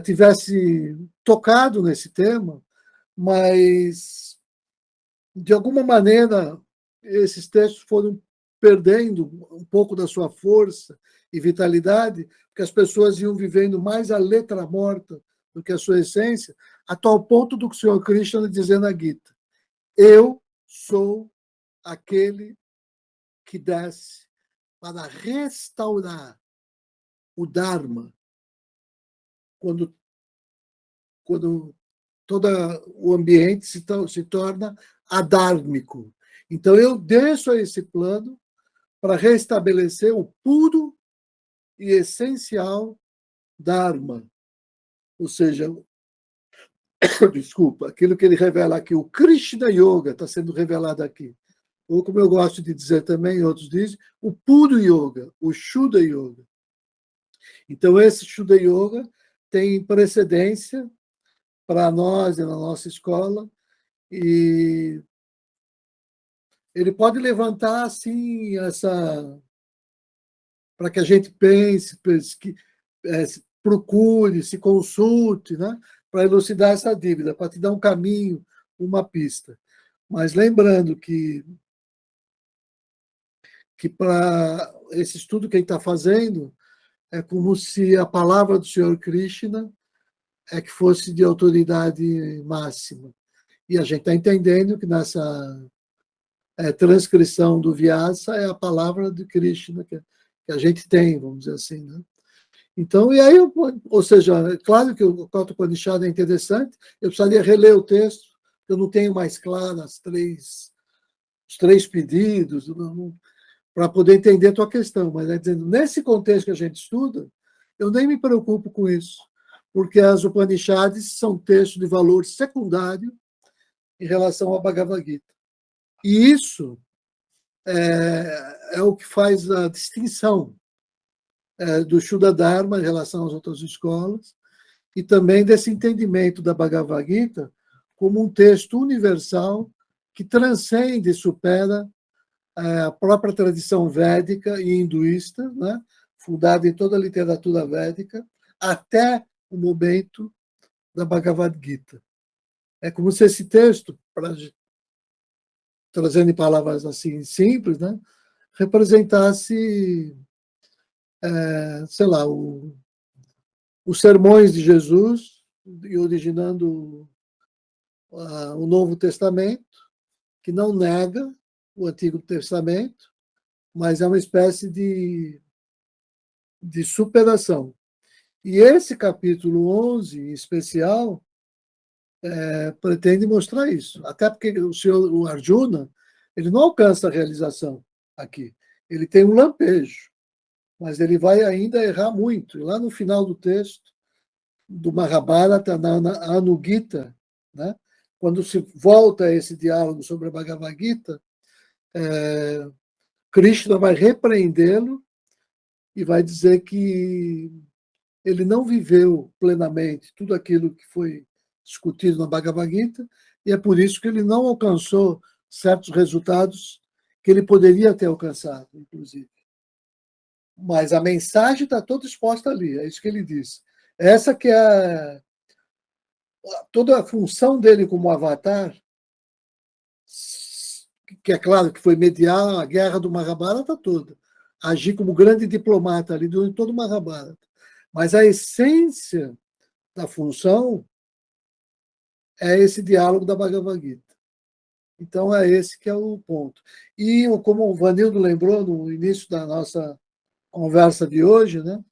tivessem tocado nesse tema, mas, de alguma maneira, esses textos foram perdendo um pouco da sua força e vitalidade, porque as pessoas iam vivendo mais a letra morta do que a sua essência, a tal ponto do que o Senhor Krishna dizendo na Gita, eu sou aquele que desce para restaurar o Dharma quando todo o ambiente se torna adármico. Então, eu desço a esse plano para restabelecer o puro e essencial Dharma, ou seja, desculpa, aquilo que ele revela aqui, o Krishna Yoga está sendo revelado aqui. Ou, como eu gosto de dizer também, outros dizem, o puro Yoga, o Shuddha Yoga. Então, esse Shuddha Yoga tem precedência para nós e na nossa escola, e ele pode levantar, assim, para que a gente pense, procure, se consulte, né, para elucidar essa dívida, para te dar um caminho, uma pista. Mas lembrando que para esse estudo que ele está fazendo, é como se a palavra do Senhor Krishna é que fosse de autoridade máxima. E a gente está entendendo que nessa transcrição do Vyasa é a palavra de Krishna que a gente tem, vamos dizer assim, né? Então, e aí, ou seja, é claro que o Kota Upanishad é interessante, eu precisaria reler o texto, eu não tenho mais claro os três pedidos, para poder entender a tua questão, mas dizendo, nesse contexto que a gente estuda, eu nem me preocupo com isso, porque as Upanishads são textos de valor secundário em relação ao Bhagavad Gita. E isso é o que faz a distinção do Shuddha Dharma em relação às outras escolas, e também desse entendimento da Bhagavad Gita como um texto universal que transcende e supera a própria tradição védica e hinduísta, né, fundada em toda a literatura védica, até o momento da Bhagavad Gita. É como se esse texto, trazendo em palavras assim simples, né, representasse, sei lá, os sermões de Jesus, e originando o Novo Testamento, que não nega o Antigo Testamento, mas é uma espécie de superação. E esse capítulo 11, em especial, pretende mostrar isso. Até porque o Arjuna, ele não alcança a realização aqui. Ele tem um lampejo, mas ele vai ainda errar muito. E lá no final do texto, do Mahabharata, na Anugita, né, quando se volta a esse diálogo sobre a Bhagavad Gita, Krishna vai repreendê-lo e vai dizer que ele não viveu plenamente tudo aquilo que foi discutido na Bhagavad Gita, e é por isso que ele não alcançou certos resultados que ele poderia ter alcançado, inclusive. Mas a mensagem está toda exposta ali, é isso que ele diz. Essa que é toda a função dele como avatar, que é claro que foi mediar a guerra do Mahabharata toda, agir como grande diplomata ali durante todo o Mahabharata. Mas a essência da função é esse diálogo da Bhagavad Gita. Então, é esse que é o ponto. E, como o Vanildo lembrou no início da nossa conversa de hoje, né,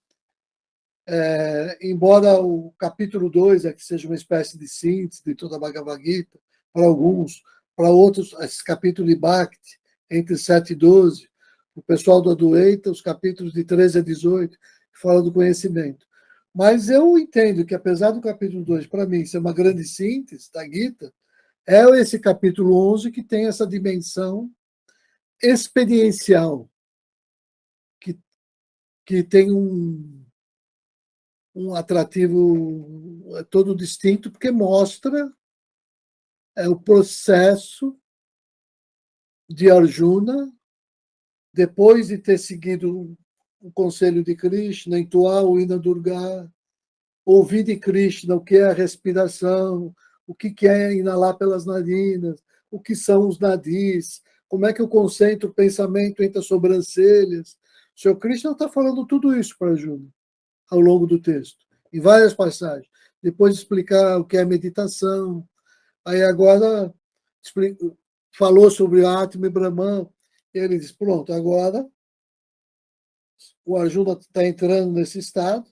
embora o capítulo 2 aqui seja uma espécie de síntese de toda a Bhagavad Gita, para alguns, para outros, esse capítulo de Bhakti, entre 7 e 12, o pessoal do Adwaita, os capítulos de 13 a 18, que falam do conhecimento. Mas eu entendo que, apesar do capítulo 2, para mim, ser uma grande síntese da Gita, é esse capítulo 11 que tem essa dimensão experiencial, que tem um atrativo todo distinto, porque mostra o processo de Arjuna, depois de ter seguido o conselho de Krishna, entoar o Hina Durga, ouvir de Krishna o que é a respiração, o que é inalar pelas narinas, o que são os nadis, como é que eu concentro o pensamento entre as sobrancelhas. O Senhor Krishna está falando tudo isso para Arjuna, ao longo do texto, em várias passagens. Depois de explicar o que é meditação. Aí agora falou sobre Atma e Brahman. Ele diz, pronto, agora o Arjuna está entrando nesse estado,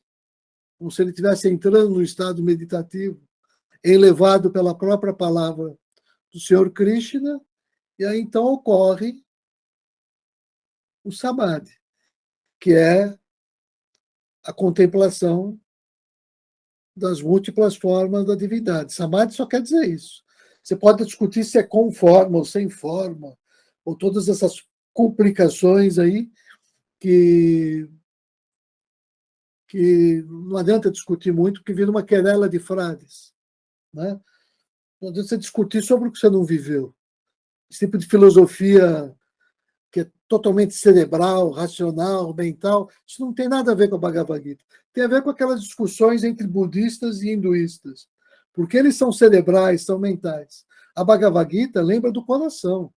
como se ele estivesse entrando no estado meditativo, elevado pela própria palavra do Senhor Krishna, E aí, então, ocorre o samadhi, que é a contemplação das múltiplas formas da divindade. Samadhi só quer dizer isso. Você pode discutir se é com forma ou sem forma, ou todas essas complicações aí que não adianta discutir muito, porque vira uma querela de frades. Né? Não adianta você discutir sobre o que você não viveu. Esse tipo de filosofia que é totalmente cerebral, racional, mental, isso não tem nada a ver com a Bhagavad Gita. Tem a ver com aquelas discussões entre budistas e hinduístas. Porque eles são cerebrais, são mentais. A Bhagavad Gita lembra do coração.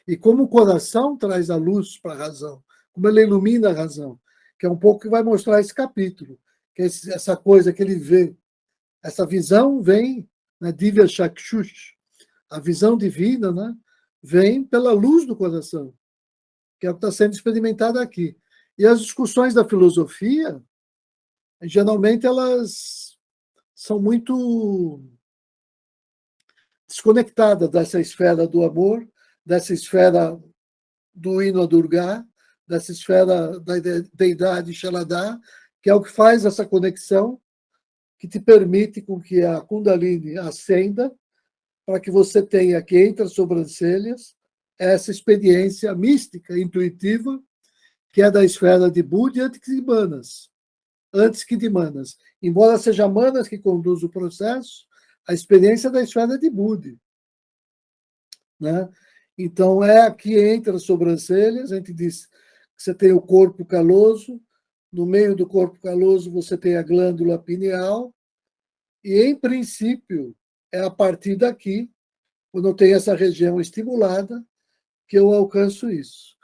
E como o coração traz a luz para a razão, como ele ilumina a razão, que é um pouco que vai mostrar esse capítulo, que é essa coisa que ele vê. Essa visão vem na Divya Chakshush, a visão divina, né, vem pela luz do coração, que é o que está sendo experimentado aqui. E as discussões da filosofia, geralmente, elas são muito desconectadas dessa esfera do amor, dessa esfera do hino a Durga, dessa esfera da deidade Shalada, que é o que faz essa conexão, que te permite com que a Kundalini ascenda, para que você tenha aqui entre as sobrancelhas essa experiência mística, intuitiva, que é da esfera de Budi antes que de Manas. Antes que de Manas. Embora seja Manas que conduz o processo, a experiência é da esfera de Budi. Né? Então, é aqui entre as sobrancelhas, a gente diz que você tem o corpo caloso, no meio do corpo caloso você tem a glândula pineal, e, em princípio, é a partir daqui, quando eu tenho essa região estimulada, que eu alcanço isso.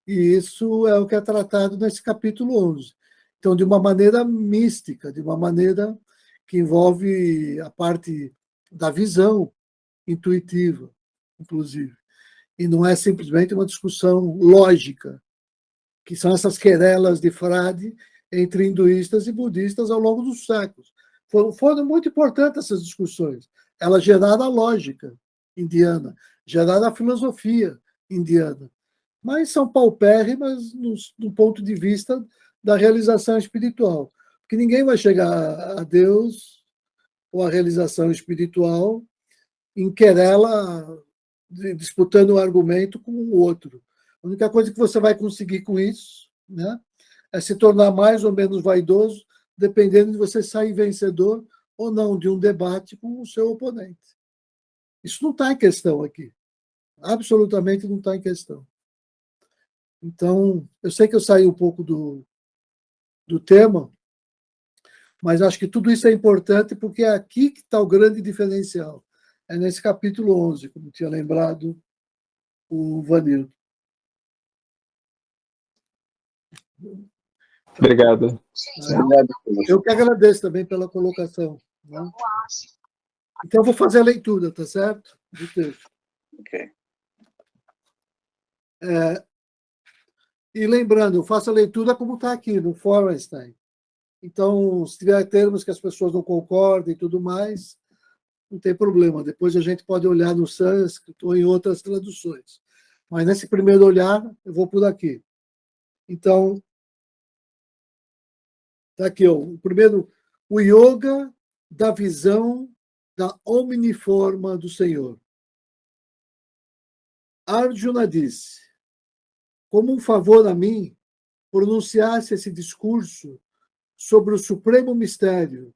E isso é o que é tratado nesse capítulo 11. Então, de uma maneira mística, de uma maneira que envolve a parte da visão intuitiva, inclusive. E não é simplesmente uma discussão lógica, que são essas querelas de frade entre hinduístas e budistas ao longo dos séculos. Foram muito importantes essas discussões. Elas geraram a lógica indiana, geraram a filosofia indiana, mas são paupérrimas do ponto de vista da realização espiritual. Porque ninguém vai chegar a Deus ou a realização espiritual em querela, disputando o argumento com o outro. A única coisa que você vai conseguir com isso, né, é se tornar mais ou menos vaidoso, dependendo de você sair vencedor ou não de um debate com o seu oponente. Isso não está em questão aqui. Absolutamente não está em questão. Então, eu sei que eu saí um pouco do tema, mas acho que tudo isso é importante porque é aqui que está o grande diferencial. É nesse capítulo 11, como tinha lembrado o Vanildo. Obrigado. Eu que agradeço também pela colocação. Né? Então, eu vou fazer a leitura, tá certo? Do texto. Ok. E lembrando, eu faço a leitura como está aqui, no Forenstein. Então, se tiver termos que as pessoas não concordem e tudo mais, não tem problema. Depois a gente pode olhar no sânscrito ou em outras traduções. Mas nesse primeiro olhar, eu vou por aqui. Então, está aqui, ó, o primeiro, o yoga da visão da omniforma do Senhor. Arjuna disse, como um favor a mim, pronunciasse esse discurso sobre o supremo mistério,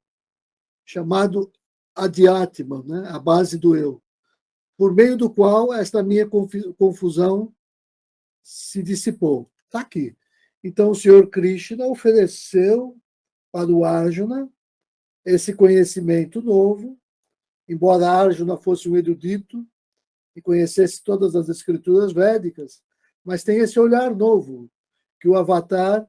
chamado Adhyatma, né, a base do eu, por meio do qual esta minha confusão se dissipou. Está aqui. Então, o Senhor Krishna ofereceu para o Arjuna esse conhecimento novo, embora Arjuna fosse um erudito e conhecesse todas as escrituras védicas, mas tem esse olhar novo que o Avatar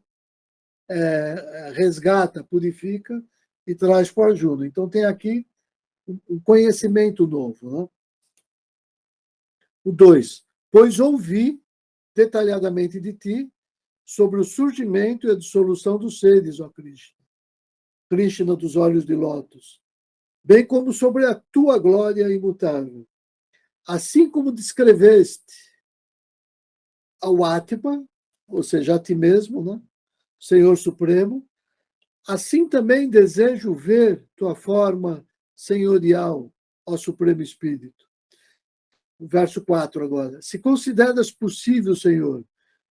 resgata, purifica e traz para o Arjuna. Então, tem aqui um conhecimento novo. Né? O 2. Pois ouvi detalhadamente de ti sobre o surgimento e a dissolução dos seres, ó Krishna. Krishna dos olhos de lótus, bem como sobre a tua glória imutável. assim como descreveste ao Atma, ou seja, a ti mesmo, né? Senhor Supremo, assim também desejo ver tua forma senhorial, ó Supremo Espírito. Verso 4 agora. Se consideras possível, Senhor,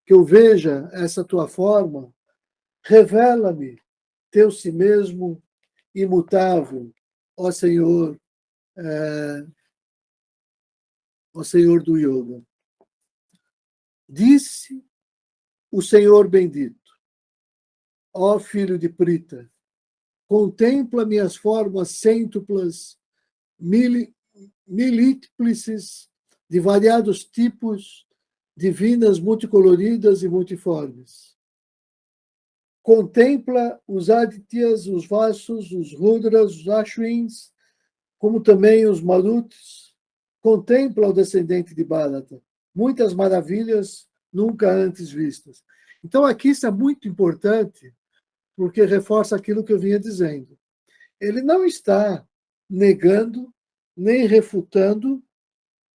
que eu veja essa tua forma, revela-me teu si mesmo imutável, ó Senhor, ó Senhor do Yoga. Disse o Senhor bendito, ó filho de Prita, contempla minhas formas cêntuplas, milíplices, de variados tipos, divinas, multicoloridas e multiformes. Contempla os Adityas, os Vasus, os Rudras, os Ashwins, como também os Marutis. Contempla o descendente de Bharata. Muitas maravilhas nunca antes vistas. Então, aqui isso é muito importante, porque reforça aquilo que eu vinha dizendo. Ele não está negando nem refutando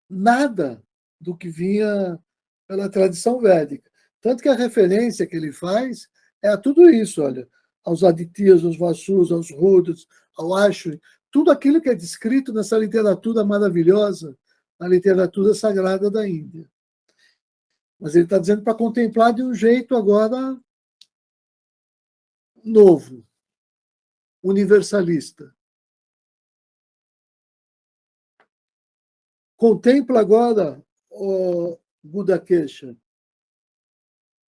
nada do que vinha pela tradição védica. Tanto que a referência que ele faz é a tudo isso, olha, aos Adityas, aos Vasus, aos Rudras, ao Ashwin, tudo aquilo que é descrito nessa literatura maravilhosa, na literatura sagrada da Índia. Mas ele está dizendo para contemplar de um jeito agora novo, universalista. Contempla agora, o Buda Kesha,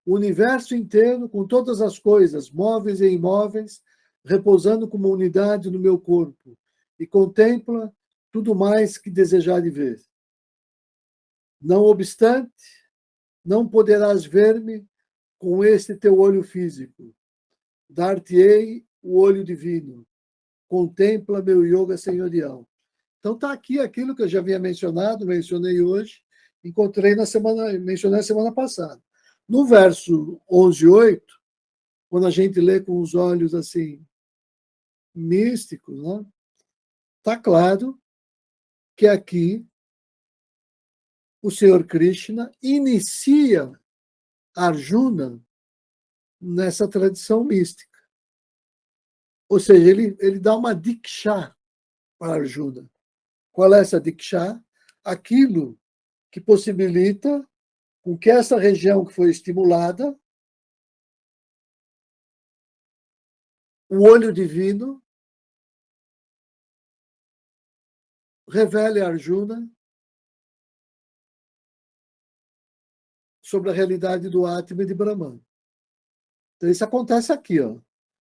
o universo inteiro com todas as coisas, móveis e imóveis, repousando como unidade no meu corpo, e contempla tudo mais que desejar de ver. Não obstante, não poderás ver-me com este teu olho físico. Dar-te-ei o olho divino. Contempla meu yoga senhorial. Então está aqui aquilo que eu já havia mencionado, mencionei hoje, mencionei na semana passada. No verso 11:8, quando a gente lê com os olhos assim místicos, né, está claro que aqui o Senhor Krishna inicia Arjuna nessa tradição mística. Ou seja, ele dá uma diksha para Arjuna. Qual é essa diksha? Aquilo que possibilita com que essa região que foi estimulada, o olho divino, revele a Arjuna sobre a realidade do Atma e de Brahman. Então, isso acontece aqui. Ó.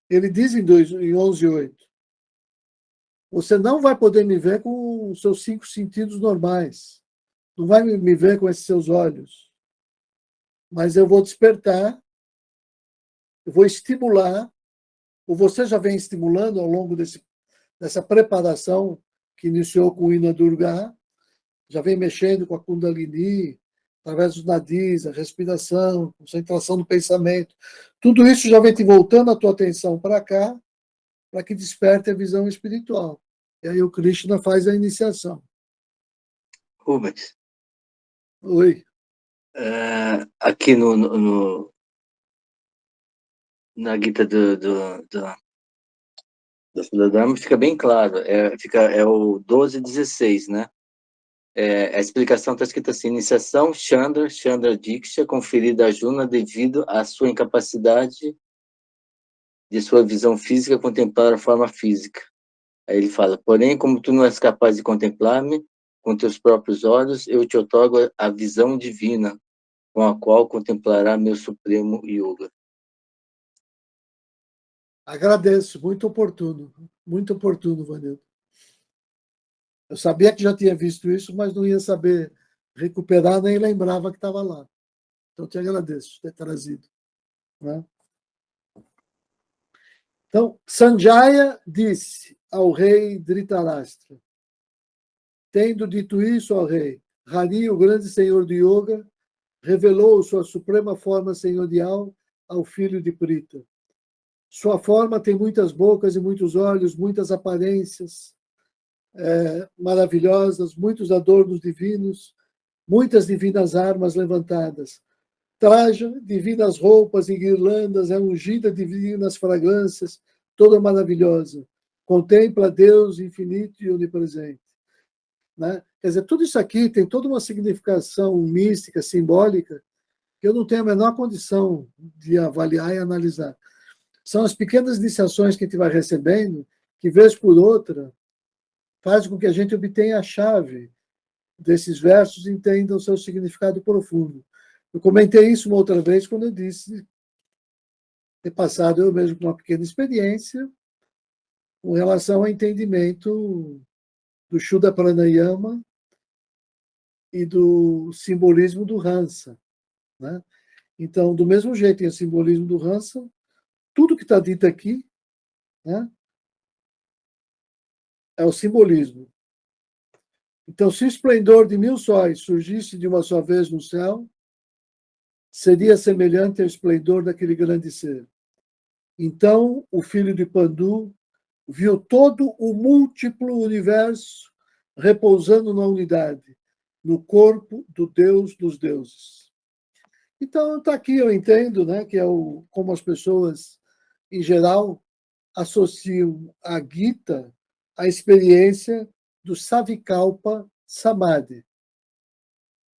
Ele diz em 11:8, você não vai poder me ver com os seus 5 sentidos normais. Não vai me ver com esses seus olhos. Mas eu vou despertar, eu vou estimular, ou você já vem estimulando ao longo dessa preparação que iniciou com o Hina Durga, já vem mexendo com a Kundalini, através dos nadis, a respiração, concentração do pensamento. Tudo isso já vem te voltando a tua atenção para cá, para que desperte a visão espiritual. E aí o Krishna faz a iniciação. Rubens, Oi. aqui na Gita do Dharma fica bem claro, é o 12:16, né? A explicação está escrita assim: iniciação Chandra Diksha, conferida a Arjuna devido à sua incapacidade de sua visão física contemplar a forma física. Aí ele fala, porém, como tu não és capaz de contemplar-me com teus próprios olhos, eu te outorgo a visão divina, com a qual contemplará meu supremo yoga. Agradeço, muito oportuno, Vanildo. Eu sabia que já tinha visto isso, mas não ia saber recuperar, nem lembrava que estava lá. Então, te agradeço ter trazido. Né? Então, Sanjaya disse ao rei Dhritarashtra, tendo dito isso ao rei, Hari, o grande senhor do yoga, revelou sua suprema forma senhorial ao filho de Prita. Sua forma tem muitas bocas e muitos olhos, muitas aparências. maravilhosas, muitos adornos divinos, muitas divinas armas levantadas. Traja divinas roupas e guirlandas, é ungida divinas fragrâncias, toda maravilhosa. Contempla Deus infinito e onipresente. Né? Quer dizer, tudo isso aqui tem toda uma significação mística, simbólica, que eu não tenho a menor condição de avaliar e analisar. São as pequenas iniciações que a gente vai recebendo, que, vez por outra, faz com que a gente obtenha a chave desses versos e entenda o seu significado profundo. Eu comentei isso uma outra vez quando eu disse ter passado eu mesmo com uma pequena experiência com relação ao entendimento do Shuddha Pranayama e do simbolismo do Hansa. Né? Então, do mesmo jeito, tem o simbolismo do Hansa, tudo que está dito aqui, né, é o simbolismo. Então, se o esplendor de 1000 sóis surgisse de uma só vez no céu, seria semelhante ao esplendor daquele grande ser. Então, o filho de Pandu viu todo o múltiplo universo repousando na unidade, no corpo do Deus dos deuses. Então, está aqui, eu entendo, né, que é como as pessoas, em geral, associam a Gita à experiência do Savikalpa Samadhi,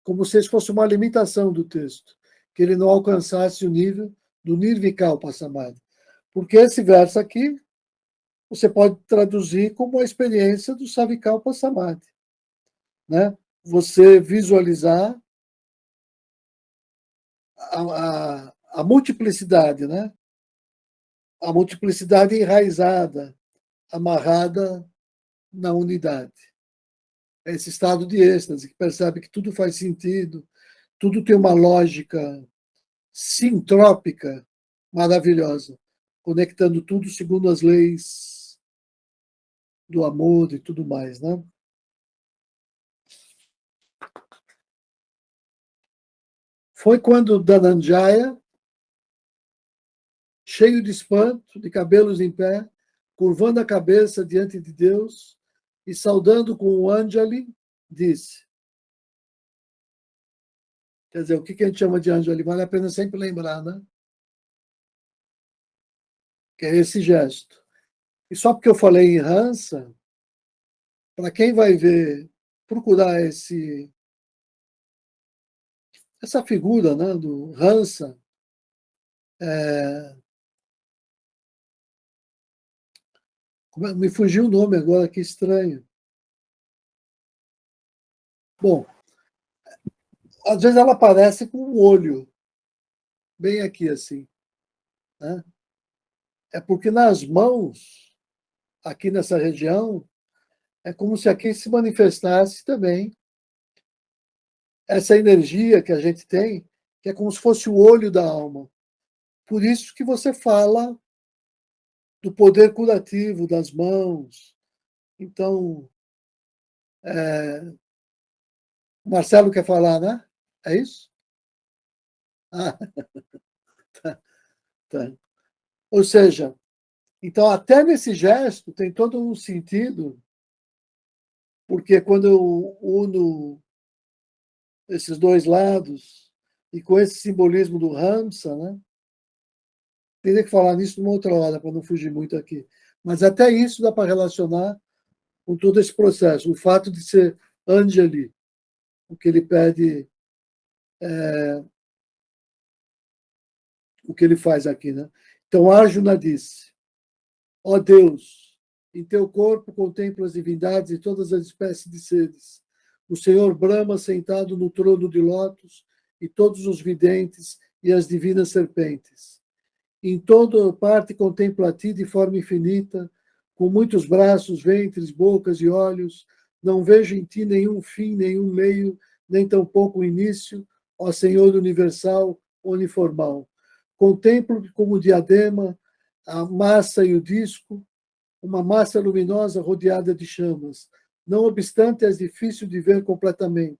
como se fosse uma limitação do texto, que ele não alcançasse o nível do Nirvikalpa Samadhi. Porque esse verso aqui, você pode traduzir como a experiência do Savikalpa Samadhi. Né? Você visualizar a multiplicidade, né? A multiplicidade enraizada, amarrada na unidade. É esse estado de êxtase, que percebe que tudo faz sentido, tudo tem uma lógica sintrópica maravilhosa, conectando tudo segundo as leis do amor e tudo mais, né? Foi quando Dhananjaya, cheio de espanto, de cabelos em pé, curvando a cabeça diante de Deus e saudando com o Anjali, disse. Quer dizer, o que a gente chama de Anjali? Vale a pena sempre lembrar, né? Que é esse gesto. E só porque eu falei em Hansa, para quem vai ver, procurar essa figura, né, do Hansa, me fugiu o nome agora, que estranho. Bom, às vezes ela aparece com um olho, bem aqui assim. Né? É porque nas mãos, aqui nessa região, é como se aqui se manifestasse também essa energia que a gente tem, que é como se fosse o olho da alma. Por isso que você fala do poder curativo das mãos. Então, o Marcelo quer falar, né? É isso? Ah, tá. Ou seja, então até nesse gesto tem todo um sentido, porque quando eu uno esses dois lados e com esse simbolismo do Hamsa, né? Teria que falar nisso numa outra hora, para não fugir muito aqui. Mas até isso dá para relacionar com todo esse processo. O fato de ser Anjali, o que ele pede, o que ele faz aqui. Né? Então, Arjuna disse, ó Deus, em teu corpo contemplo as divindades e todas as espécies de seres. O Senhor Brahma sentado no trono de lótus e todos os videntes e as divinas serpentes. Em toda parte contemplo a ti de forma infinita, com muitos braços, ventres, bocas e olhos. Não vejo em ti nenhum fim, nenhum meio, nem tampouco início, ó Senhor universal, uniformal. Contemplo como diadema a massa e o disco, uma massa luminosa rodeada de chamas. Não obstante, és difícil de ver completamente,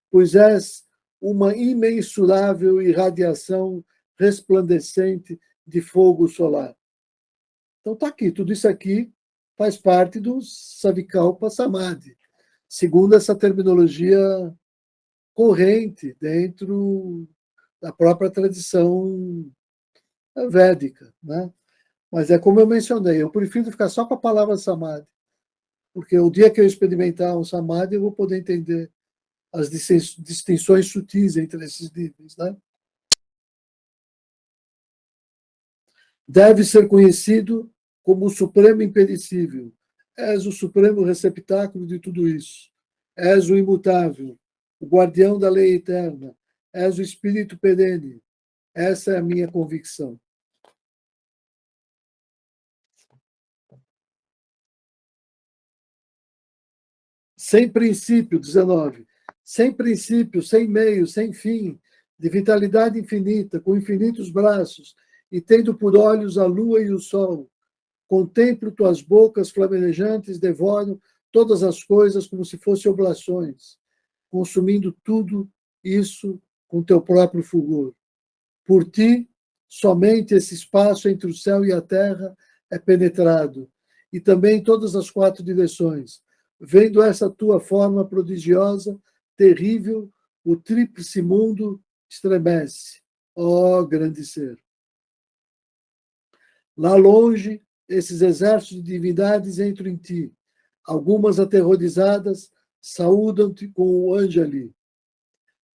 pois és uma imensurável irradiação resplandecente de fogo solar. Então está aqui, tudo isso aqui faz parte do Savikalpa Samadhi, segundo essa terminologia corrente dentro da própria tradição védica, né? Mas é como eu mencionei, eu prefiro ficar só com a palavra Samadhi, porque o dia que eu experimentar um Samadhi, eu vou poder entender as distinções sutis entre esses níveis, né? Deve ser conhecido como o Supremo Imperecível. És o supremo receptáculo de tudo isso. És o imutável, o guardião da lei eterna. És o Espírito perene. Essa é a minha convicção. Sem princípio, 19. Sem princípio, sem meio, sem fim, de vitalidade infinita, com infinitos braços, e tendo por olhos a lua e o sol. Contemplo tuas bocas flamejantes, devoro todas as coisas como se fossem oblações, consumindo tudo isso com teu próprio fulgor. Por ti, somente esse espaço entre o céu e a terra é penetrado, e também todas as 4 direções. Vendo essa tua forma prodigiosa, terrível, o tríplice mundo estremece. Ó grande ser! Lá longe, esses exércitos de divindades entram em ti. Algumas aterrorizadas saúdam-te com o Anjali,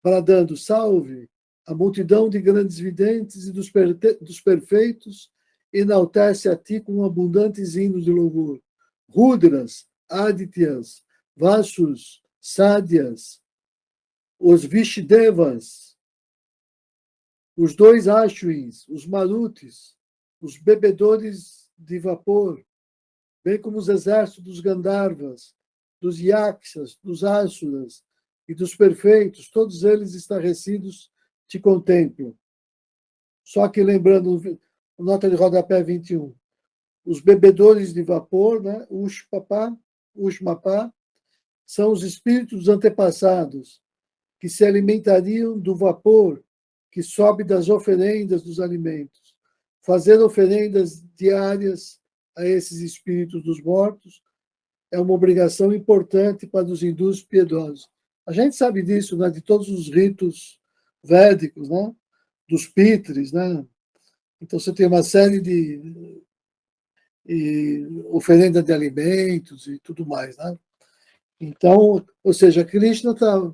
bradando salve. A multidão de grandes videntes e dos perfeitos enaltece a ti com abundantes hinos de louvor. Rudras, Adityas, Vasus, Sádias, os Vishdevas, os 2 Ashwins, os Marutis, os bebedores de vapor, bem como os exércitos dos Gandharvas, dos Yakshas, dos Asuras e dos perfeitos, todos eles estarrecidos te contemplam. Só que lembrando, nota de rodapé 21, os bebedores de vapor, né, Ushmapa, são os espíritos dos antepassados que se alimentariam do vapor que sobe das oferendas dos alimentos. Fazer oferendas diárias a esses espíritos dos mortos é uma obrigação importante para os hindus piedosos. A gente sabe disso, né, de todos os ritos védicos, né, dos pitris, né? Então você tem uma série de oferenda de alimentos e tudo mais, né? Então, ou seja, Krishna está...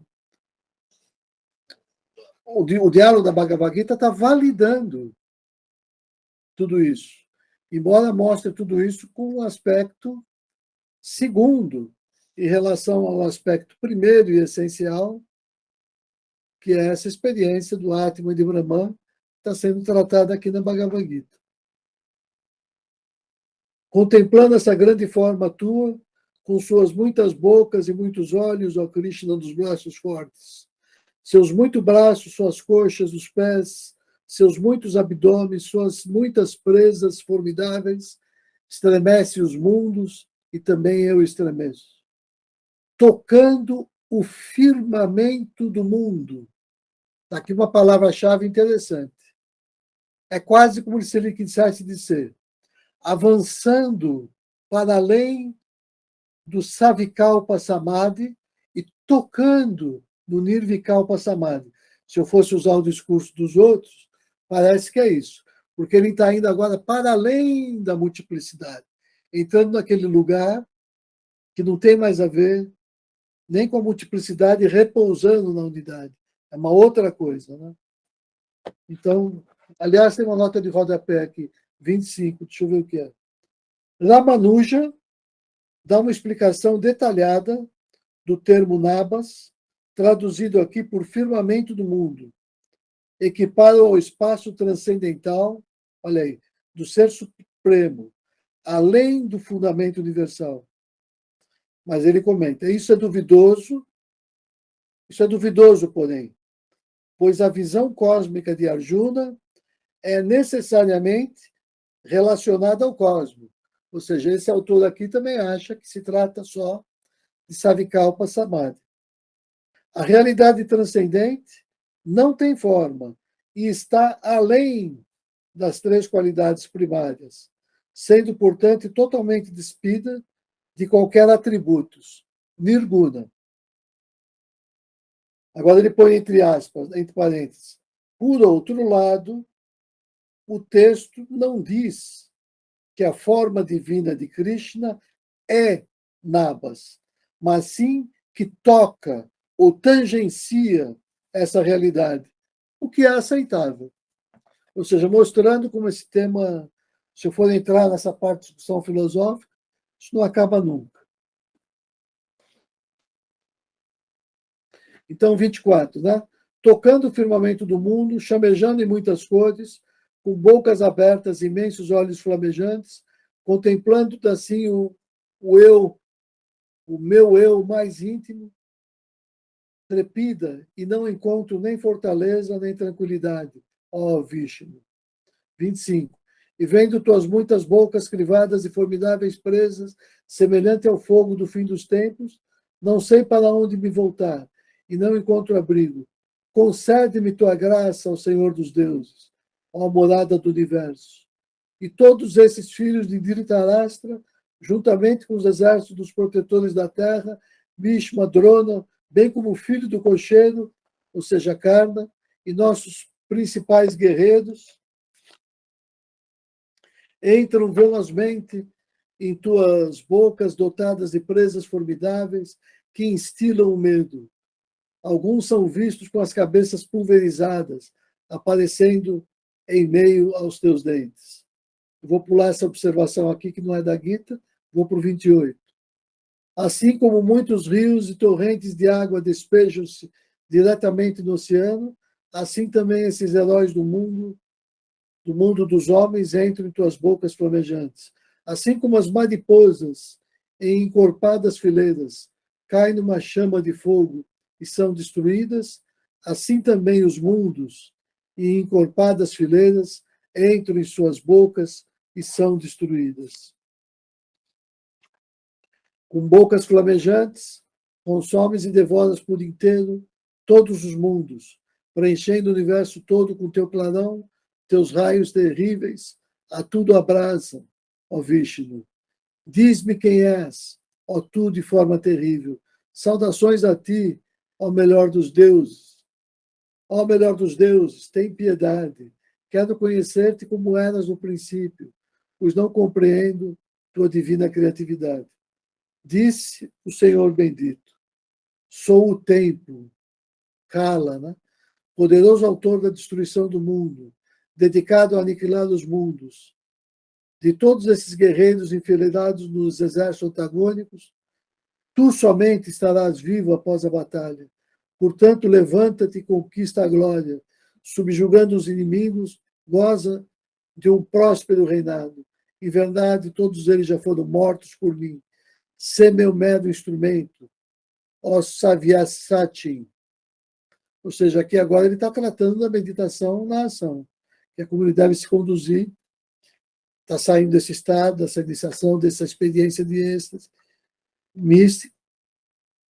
O diálogo da Bhagavad Gita está validando tudo isso, embora mostre tudo isso com um aspecto segundo, em relação ao aspecto primeiro e essencial, que é essa experiência do Atma e de Brahman, que está sendo tratada aqui na Bhagavad Gita. Contemplando essa grande forma tua, com suas muitas bocas e muitos olhos, ó Krishna dos braços fortes, seus muitos braços, suas coxas, os pés, seus muitos abdômenes, suas muitas presas formidáveis, estremece os mundos e também eu estremeço. Tocando o firmamento do mundo. Está aqui uma palavra-chave interessante. É quase como se ele quisesse dizer, avançando para além do Savikalpa Samadhi e tocando no Nirvikalpa Samadhi. Se eu fosse usar o discurso dos outros, parece que é isso, porque ele está indo agora para além da multiplicidade, entrando naquele lugar que não tem mais a ver nem com a multiplicidade repousando na unidade. É uma outra coisa, né? Então, aliás, tem uma nota de rodapé aqui, 25, deixa eu ver o que é. Ramanuja dá uma explicação detalhada do termo Nabhas, traduzido aqui por firmamento do mundo, equipara ao espaço transcendental, olha aí, do ser supremo, além do fundamento universal. Mas ele comenta, isso é duvidoso, porém, pois a visão cósmica de Arjuna é necessariamente relacionada ao cosmos. Ou seja, esse autor aqui também acha que se trata só de Savikalpa Samadhi. A realidade transcendente não tem forma e está além das 3 qualidades primárias. sendo, portanto, totalmente despida de qualquer atributos, nirguna. Agora ele põe entre aspas, entre parênteses. Por outro lado, o texto não diz que a forma divina de Krishna é Nabas, mas sim que toca ou tangencia essa realidade, o que é aceitável. Ou seja, mostrando como esse tema, se eu for entrar nessa parte de discussão filosófica, isso não acaba nunca. Então, 24, né? Tocando o firmamento do mundo, chamejando em muitas cores, com bocas abertas, imensos olhos flamejantes, contemplando assim o eu, o meu eu mais íntimo, trepida e não encontro nem fortaleza nem tranquilidade, ó Vishnu. 25. E vendo tuas muitas bocas crivadas e formidáveis presas, semelhante ao fogo do fim dos tempos, não sei para onde me voltar e não encontro abrigo. Concede-me tua graça, ó Senhor dos deuses, ó morada do universo. E todos esses filhos de Dhritarashtra, juntamente com os exércitos dos protetores da terra, Bhishma, Drona, bem como o filho do cocheiro, ou seja, Karna, e nossos principais guerreiros, entram velozmente em tuas bocas dotadas de presas formidáveis que instilam o medo. Alguns são vistos com as cabeças pulverizadas, aparecendo em meio aos teus dentes. Eu vou pular essa observação aqui, que não é da Gita, vou para o 28. Assim como muitos rios e torrentes de água despejam-se diretamente no oceano, assim também esses heróis do mundo dos homens, entram em tuas bocas flamejantes. Assim como as mariposas em encorpadas fileiras caem numa chama de fogo e são destruídas, assim também os mundos em encorpadas fileiras entram em suas bocas e são destruídas. Com bocas flamejantes, consomes e devoras por inteiro todos os mundos, preenchendo o universo todo com teu clarão, teus raios terríveis, a tudo abrasam, ó Vishnu. Diz-me quem és, ó tu de forma terrível. Saudações a ti, ó melhor dos deuses. Ó melhor dos deuses, tem piedade. Quero conhecer-te como eras no princípio, pois não compreendo tua divina criatividade. Disse o Senhor bendito, sou o templo, Kala, né? Poderoso autor da destruição do mundo, dedicado a aniquilar os mundos. De todos esses guerreiros enfileirados nos exércitos antagônicos, tu somente estarás vivo após a batalha. Portanto, levanta-te e conquista a glória, subjugando os inimigos, goza de um próspero reinado. Em verdade, todos eles já foram mortos por mim. Sê meu mero instrumento, ó Savyasati. Ou seja, aqui agora ele está tratando da meditação na ação, que é como ele deve se conduzir, está saindo desse estado, dessa iniciação, dessa experiência de êxtase místico,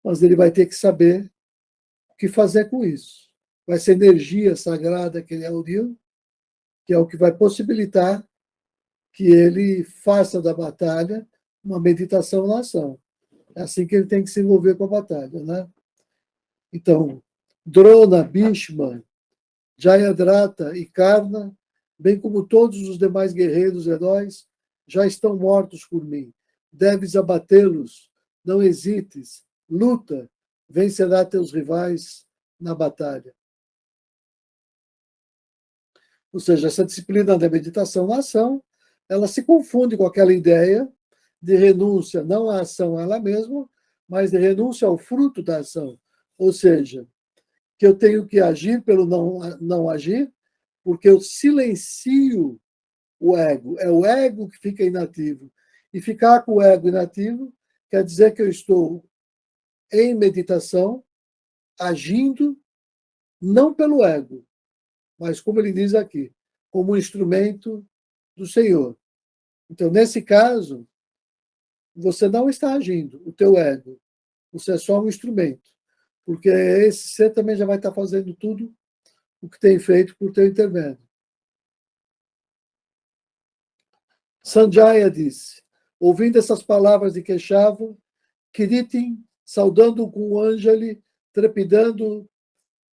mas ele vai ter que saber o que fazer com isso. Vai ser energia sagrada que ele audiu, que é o que vai possibilitar que ele faça da batalha uma meditação na ação. É assim que ele tem que se envolver com a batalha, né? Então, Drona, Bhishma, Jayadratha e Karna, bem como todos os demais guerreiros heróis, já estão mortos por mim. Deves abatê-los, não hesites, luta, vencerá teus rivais na batalha. Ou seja, essa disciplina da meditação na ação, ela se confunde com aquela ideia de renúncia, não à ação ela mesma, mas de renúncia ao fruto da ação. Ou seja, que eu tenho que agir pelo não agir, porque eu silencio o ego. É o ego que fica inativo. E ficar com o ego inativo quer dizer que eu estou em meditação, agindo não pelo ego, mas, como ele diz aqui, como um instrumento do Senhor. Então, nesse caso, você não está agindo, o teu ego. Você é só um instrumento. Porque esse ser também já vai estar fazendo tudo o que tem feito por teu intermédio. Sanjaya disse, ouvindo essas palavras de Keshava, Kiritin, saudando com Anjali, trepidando,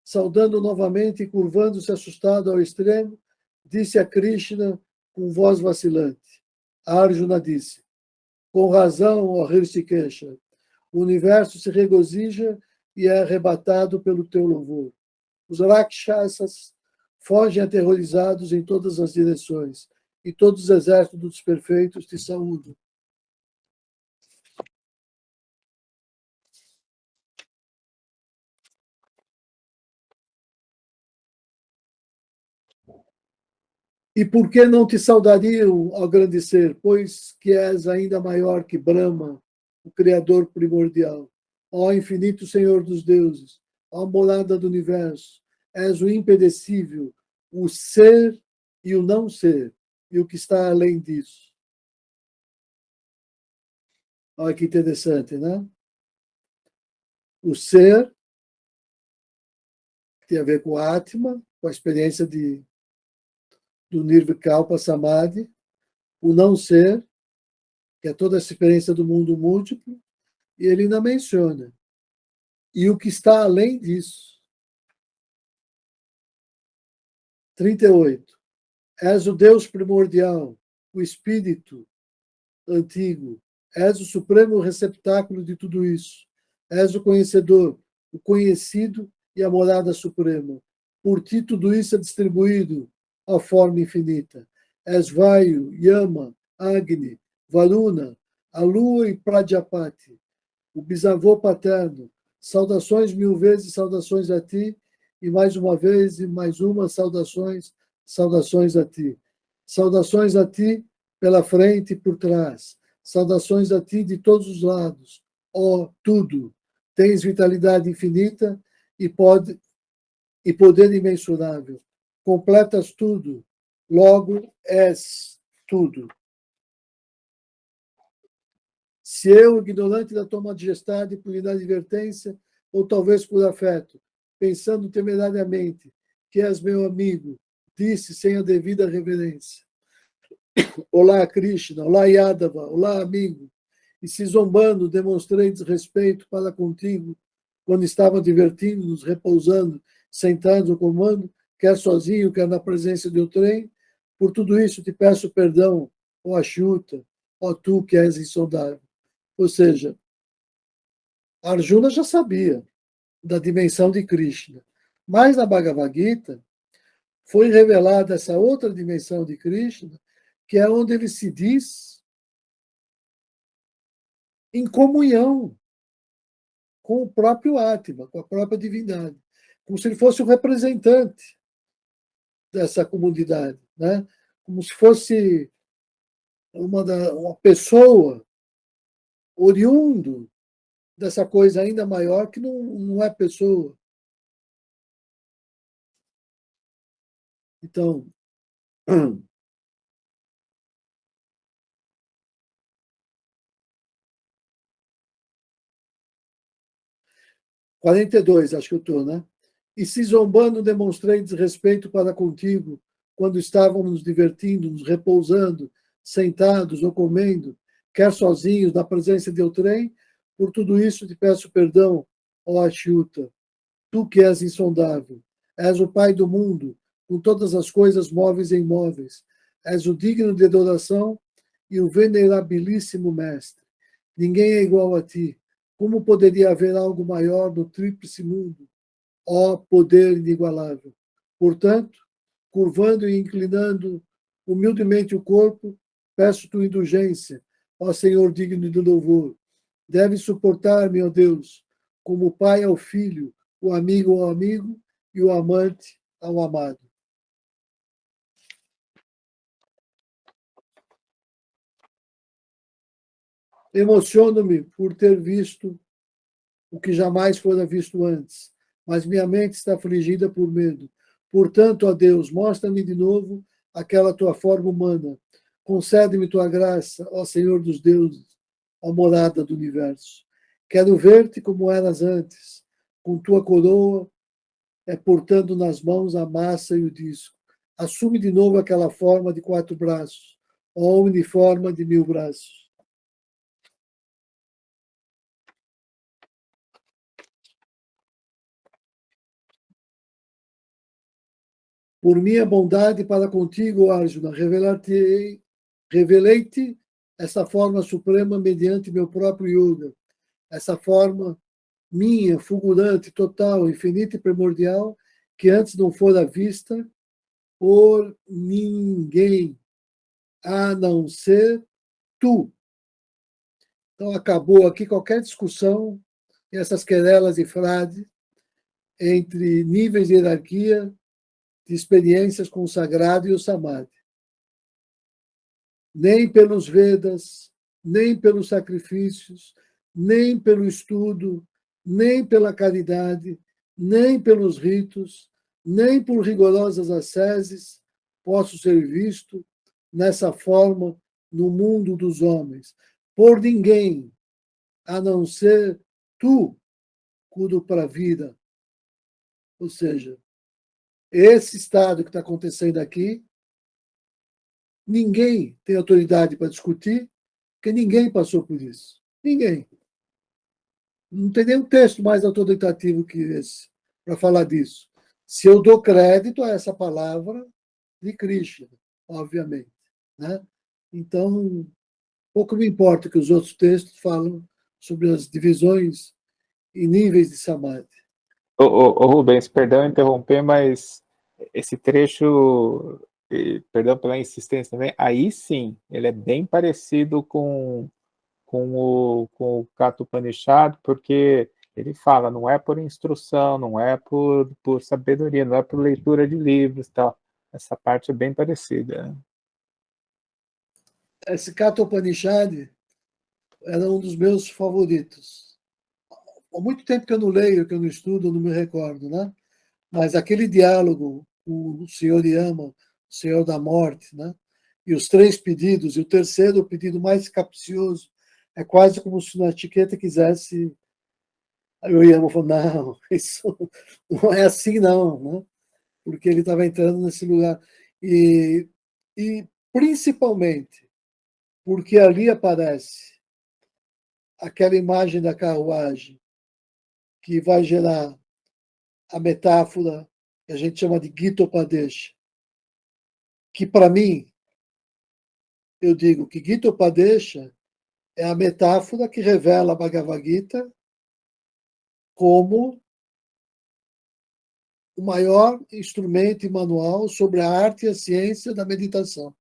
saudando novamente e curvando-se assustado ao extremo, disse a Krishna com voz vacilante. Arjuna disse, com razão, ó Hrishikesha, o universo se regozija e é arrebatado pelo teu louvor. Os Rakshasas fogem aterrorizados em todas as direções, e todos os exércitos dos perfeitos te saúdam. E por que não te saudariam, ó grande ser, pois que és ainda maior que Brahma, o Criador primordial, ó infinito Senhor dos deuses, ó morada do universo, és o impedecível, o ser e o não ser, e o que está além disso. Olha que interessante, né? O ser tem a ver com a Atma, com a experiência do Nirvikalpa Samadhi, o não ser, que é toda a experiência do mundo múltiplo, e ele ainda menciona. E o que está além disso. 38. És o Deus primordial, o Espírito antigo, és o supremo receptáculo de tudo isso. És o conhecedor, o conhecido e a morada suprema. Por ti tudo isso é distribuído à forma infinita. És Vayu, Yama, Agni, Varuna, a lua e Prajapati, o bisavô paterno. Saudações 1000 vezes, saudações a ti, e mais uma vez, e mais uma, saudações a ti. Saudações a ti pela frente e por trás. Saudações a ti de todos os lados. Ó, tudo. Tens vitalidade infinita e poder imensurável. Completas tudo. Logo, és tudo. Se eu, ignorante da tua majestade, por inadvertência, ou talvez por afeto, pensando temerariamente que és meu amigo, disse sem a devida reverência, olá, Krishna, olá, Yadava, olá, amigo, e se zombando demonstrei desrespeito para contigo, quando estava divertindo-nos, repousando, sentados no comando, quer sozinho, quer na presença do trem, por tudo isso te peço perdão, ó Achyuta, ó tu que és insondável. Ou seja, Arjuna já sabia da dimensão de Krishna, mas na Bhagavad Gita foi revelada essa outra dimensão de Krishna, que é onde ele se diz em comunhão com o próprio Atma, com a própria divindade, como se ele fosse o representante dessa comunidade, né? Como se fosse uma pessoa oriundo dessa coisa ainda maior que não é pessoa. Então, 42, acho que eu estou, né? E se zombando demonstrei desrespeito para contigo, quando estávamos nos divertindo, nos repousando, sentados ou comendo, quer sozinhos, na presença de outrem, por tudo isso te peço perdão, ó Achyuta, tu que és insondável, és o Pai do mundo, com todas as coisas móveis e imóveis, és o digno de adoração e o venerabilíssimo Mestre. Ninguém é igual a ti. Como poderia haver algo maior no tríplice mundo? Ó poder inigualável. Portanto, curvando e inclinando humildemente o corpo, peço tua indulgência, ó Senhor digno de louvor. Deve suportar-me, ó Deus, como o pai ao filho, o amigo ao amigo e o amante ao amado. Emociono-me por ter visto o que jamais fora visto antes, mas minha mente está afligida por medo. Portanto, ó Deus, mostra-me de novo aquela tua forma humana. Concede-me tua graça, ó Senhor dos deuses, ó morada do universo. Quero ver-te como eras antes, com tua coroa, portando nas mãos a massa e o disco. Assume de novo aquela forma de 4 braços, ó uniforme de 1000 braços. Por minha bondade para contigo, Arjuna, revelei-te essa forma suprema mediante meu próprio yoga, essa forma minha, fulgurante, total, infinita e primordial, que antes não fora vista por ninguém, a não ser tu. Então, acabou aqui qualquer discussão, essas querelas e frades entre níveis de hierarquia de experiências com o sagrado e o samadhi. Nem pelos Vedas, nem pelos sacrifícios, nem pelo estudo, nem pela caridade, nem pelos ritos, nem por rigorosas asceses posso ser visto nessa forma no mundo dos homens, por ninguém, a não ser tu, Kudu para a vida. Ou seja, esse estado que está acontecendo aqui, ninguém tem autoridade para discutir, porque ninguém passou por isso. Ninguém. Não tem nenhum texto mais autoritativo que esse para falar disso. Se eu dou crédito a essa palavra de Krishna, obviamente. Né? Então, pouco me importa que os outros textos falam sobre as divisões e níveis de samadhi. Ô, Rubens, perdão interromper, mas esse trecho, perdão pela insistência também, aí sim, ele é bem parecido com o Katha Upanishad, porque ele fala, não é por instrução, não é por sabedoria, não é por leitura de livros, tal. Essa parte é bem parecida. Esse Katha Upanishad era um dos meus favoritos. Há muito tempo que eu não leio, que eu não estudo, eu não me recordo, né? Mas aquele diálogo com o Senhor Yama, o Senhor da Morte, né? E os 3 pedidos, e o terceiro, o pedido mais capcioso, é quase como se na etiqueta quisesse. Aí o Yama falou: não, isso não é assim, não, né? Porque ele estava entrando nesse lugar. E principalmente porque ali aparece aquela imagem da carruagem que vai gerar a metáfora que a gente chama de Gita Upadesha, que para mim, eu digo que Gita Upadesha é a metáfora que revela a Bhagavad Gita como o maior instrumento e manual sobre a arte e a ciência da meditação,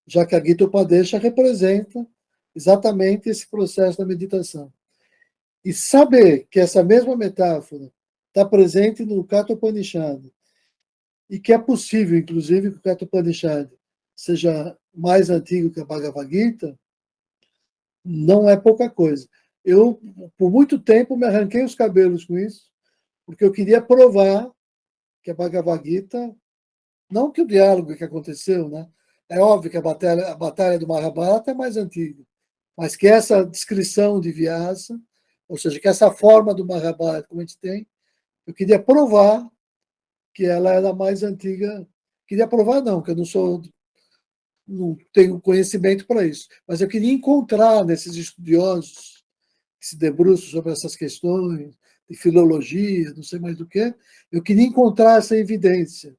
já que a Gita Upadesha representa exatamente esse processo da meditação. E saber que essa mesma metáfora está presente no Katha Upanishad e que é possível, inclusive, que o Katha Upanishad seja mais antigo que a Bhagavad Gita, não é pouca coisa. Eu, por muito tempo, me arranquei os cabelos com isso, porque eu queria provar que a Bhagavad Gita, não que o diálogo que aconteceu, né? É óbvio que a batalha do Mahabharata é mais antiga, mas que essa descrição de Vyasa, ou seja, que essa forma do Mahabharata que a gente tem, eu queria provar que ela era mais antiga. Queria provar, não, que eu não tenho conhecimento para isso, mas eu queria encontrar nesses estudiosos que se debruçam sobre essas questões de filologia, não sei mais do que, eu queria encontrar essa evidência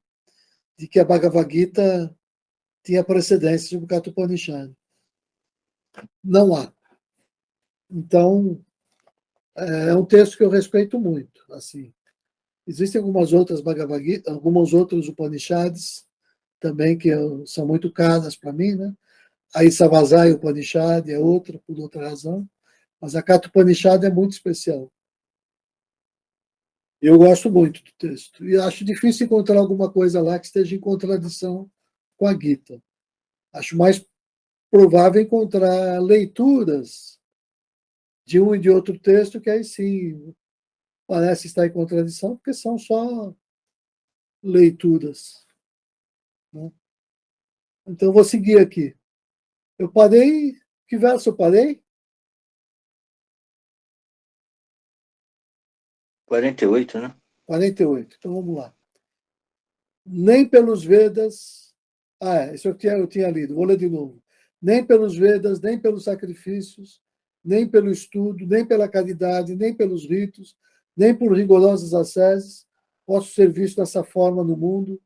de que a Bhagavad Gita tinha precedência sobre o Katha Upanishad. Não há. Então, é um texto que eu respeito muito. Assim, existem algumas outras Bhagavad Gita, alguns outros Upanishads também que são muito caras para mim, né? A Isavasaya Upanishad é outra, por outra razão, mas a Katha Upanishad é muito especial. Eu gosto muito do texto e acho difícil encontrar alguma coisa lá que esteja em contradição com a Gita. Acho mais provável encontrar leituras de um e de outro texto que aí sim parece estar em contradição, porque são só leituras. Né? Então, eu vou seguir aqui. Eu parei. Que verso eu parei? 48, né? 48. Então, vamos lá. Nem pelos Vedas. Isso eu tinha lido. Vou ler de novo. nem pelos Vedas, nem pelos sacrifícios, nem pelo estudo, nem pela caridade, nem pelos ritos, nem por rigorosas asceses, posso ser visto dessa forma no mundo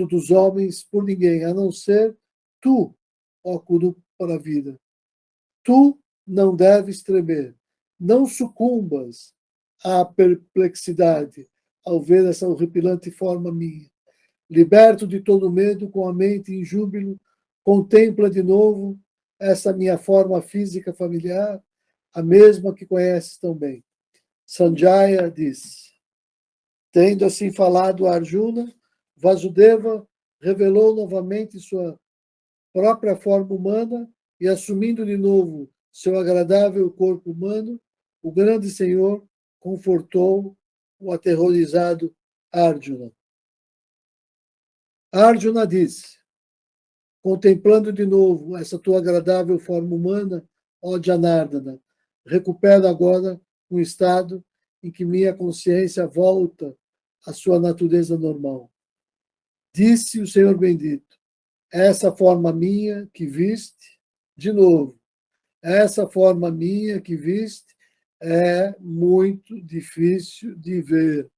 dos homens, por ninguém, a não ser tu, ó Kuru para a vida. Tu não deves tremer, não sucumbas à perplexidade ao ver essa horripilante forma minha. Liberto de todo medo, com a mente em júbilo, contempla de novo essa minha forma física familiar, a mesma que conheces tão bem. Sanjaya diz: tendo assim falado a Arjuna, Vasudeva revelou novamente sua própria forma humana e, assumindo de novo seu agradável corpo humano, o grande Senhor confortou o aterrorizado Arjuna. Arjuna disse: contemplando de novo essa tua agradável forma humana, ó Janardana, recupero agora um estado em que minha consciência volta à sua natureza normal. Disse o Senhor bendito: essa forma minha que viste, de novo, essa forma minha que viste é muito difícil de ver.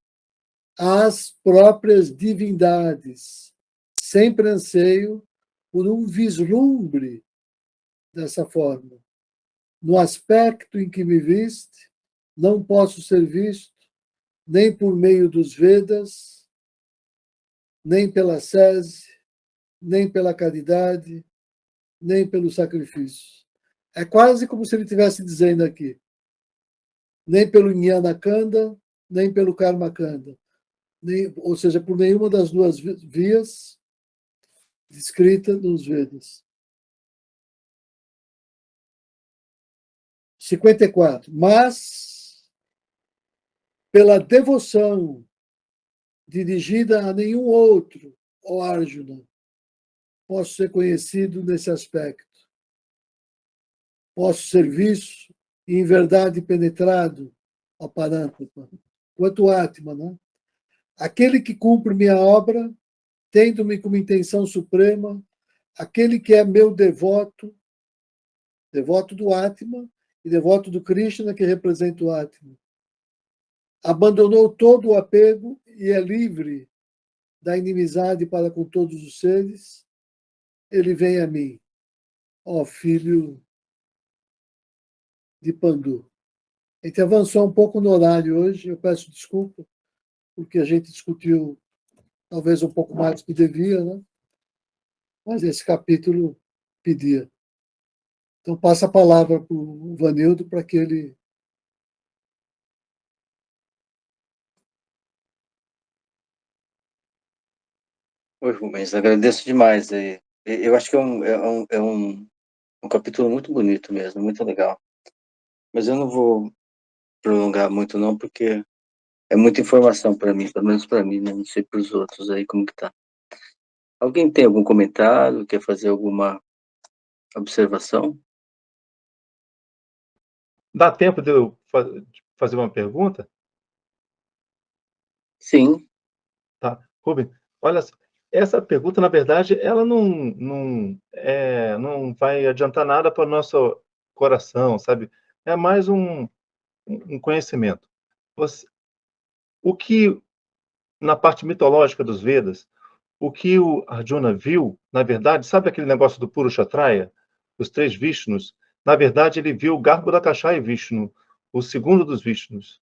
As próprias divindades sempre anseio por um vislumbre dessa forma. No aspecto em que me viste, não posso ser visto nem por meio dos Vedas, nem pela sese, nem pela caridade, nem pelo sacrifício. É quase como se ele estivesse dizendo aqui: nem pelo Jnana Kanda, nem pelo Karma Kanda, ou seja, por nenhuma das duas vias descritas nos Vedas. 54. Mas, pela devoção dirigida a nenhum outro, ó Arjuna, posso ser conhecido nesse aspecto. Posso ser visto e, em verdade, penetrado, ó Parantapa, quanto Atma, né? Aquele que cumpre minha obra, tendo-me como intenção suprema, aquele que é meu devoto, devoto do Atma e devoto do Krishna, que representa o Atma. Abandonou todo o apego e é livre da inimizade para com todos os seres. Ele vem a mim, ó filho de Pandu. A gente avançou um pouco no horário hoje, eu peço desculpa, porque a gente discutiu talvez um pouco mais do que devia, né? Mas esse capítulo pedia. Então, passa a palavra para o Vanildo para que ele... Oi, Rubens, agradeço demais. Eu acho que é um capítulo muito bonito mesmo, muito legal. Mas eu não vou prolongar muito não, porque é muita informação para mim, pelo menos para mim, né? Não sei para os outros aí como que tá. Alguém tem algum comentário, quer fazer alguma observação? Dá tempo de eu fazer uma pergunta? Sim. Tá. Rubem, olha, essa pergunta, na verdade, ela não vai adiantar nada para o nosso coração, sabe? É mais um conhecimento. O que, na parte mitológica dos Vedas, o que o Arjuna viu, na verdade, sabe aquele negócio do Purushatraya? Os três Vishnus? Na verdade, ele viu o Garbhodakashaya Vishnu, o segundo dos Vishnus.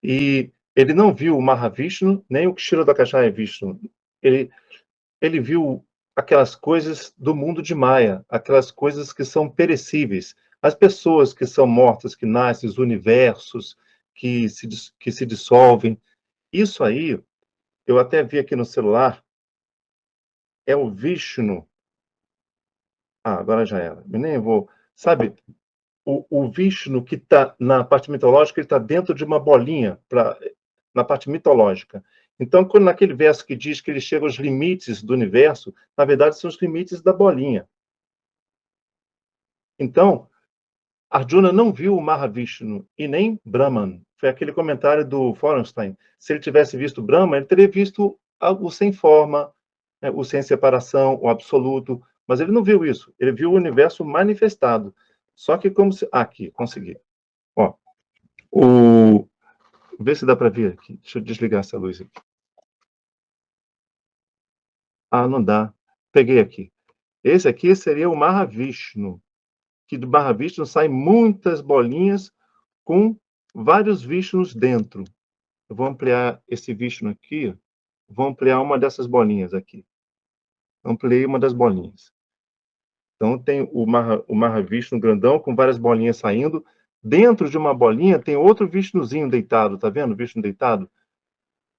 E ele não viu o Mahavishnu, nem o Kshirodakashaya Vishnu. Ele viu aquelas coisas do mundo de Maya, aquelas coisas que são perecíveis. As pessoas que são mortas, que nascem, os universos que se dissolvem. Isso aí, eu até vi aqui no celular, é o Vishnu. Ah, agora já era. Eu nem vou. Sabe, o Vishnu que está na parte mitológica, ele está dentro de uma bolinha, na parte mitológica. Então, quando naquele verso que diz que ele chega aos limites do universo, na verdade são os limites da bolinha. Então, Arjuna não viu o Mahavishnu e nem Brahman. Foi aquele comentário do Forenstein. Se ele tivesse visto Brahman, ele teria visto o sem forma, né, o sem separação, o absoluto, Mas ele não viu isso, ele viu o universo manifestado. Só que como se... aqui, consegui. Ó, vê se dá para ver aqui. Deixa eu desligar essa luz aqui. Ah, não dá. Peguei aqui. Esse aqui seria o Mahavishnu, que do Mahavishnu saem muitas bolinhas com vários Vishnus dentro. Eu vou ampliar esse Vishnu aqui, vou ampliar uma dessas bolinhas aqui. Ampliei uma das bolinhas. Então tem o Mahavishnu grandão com várias bolinhas saindo. Dentro de uma bolinha tem outro Vishnuzinho deitado, tá vendo? Vishnu deitado.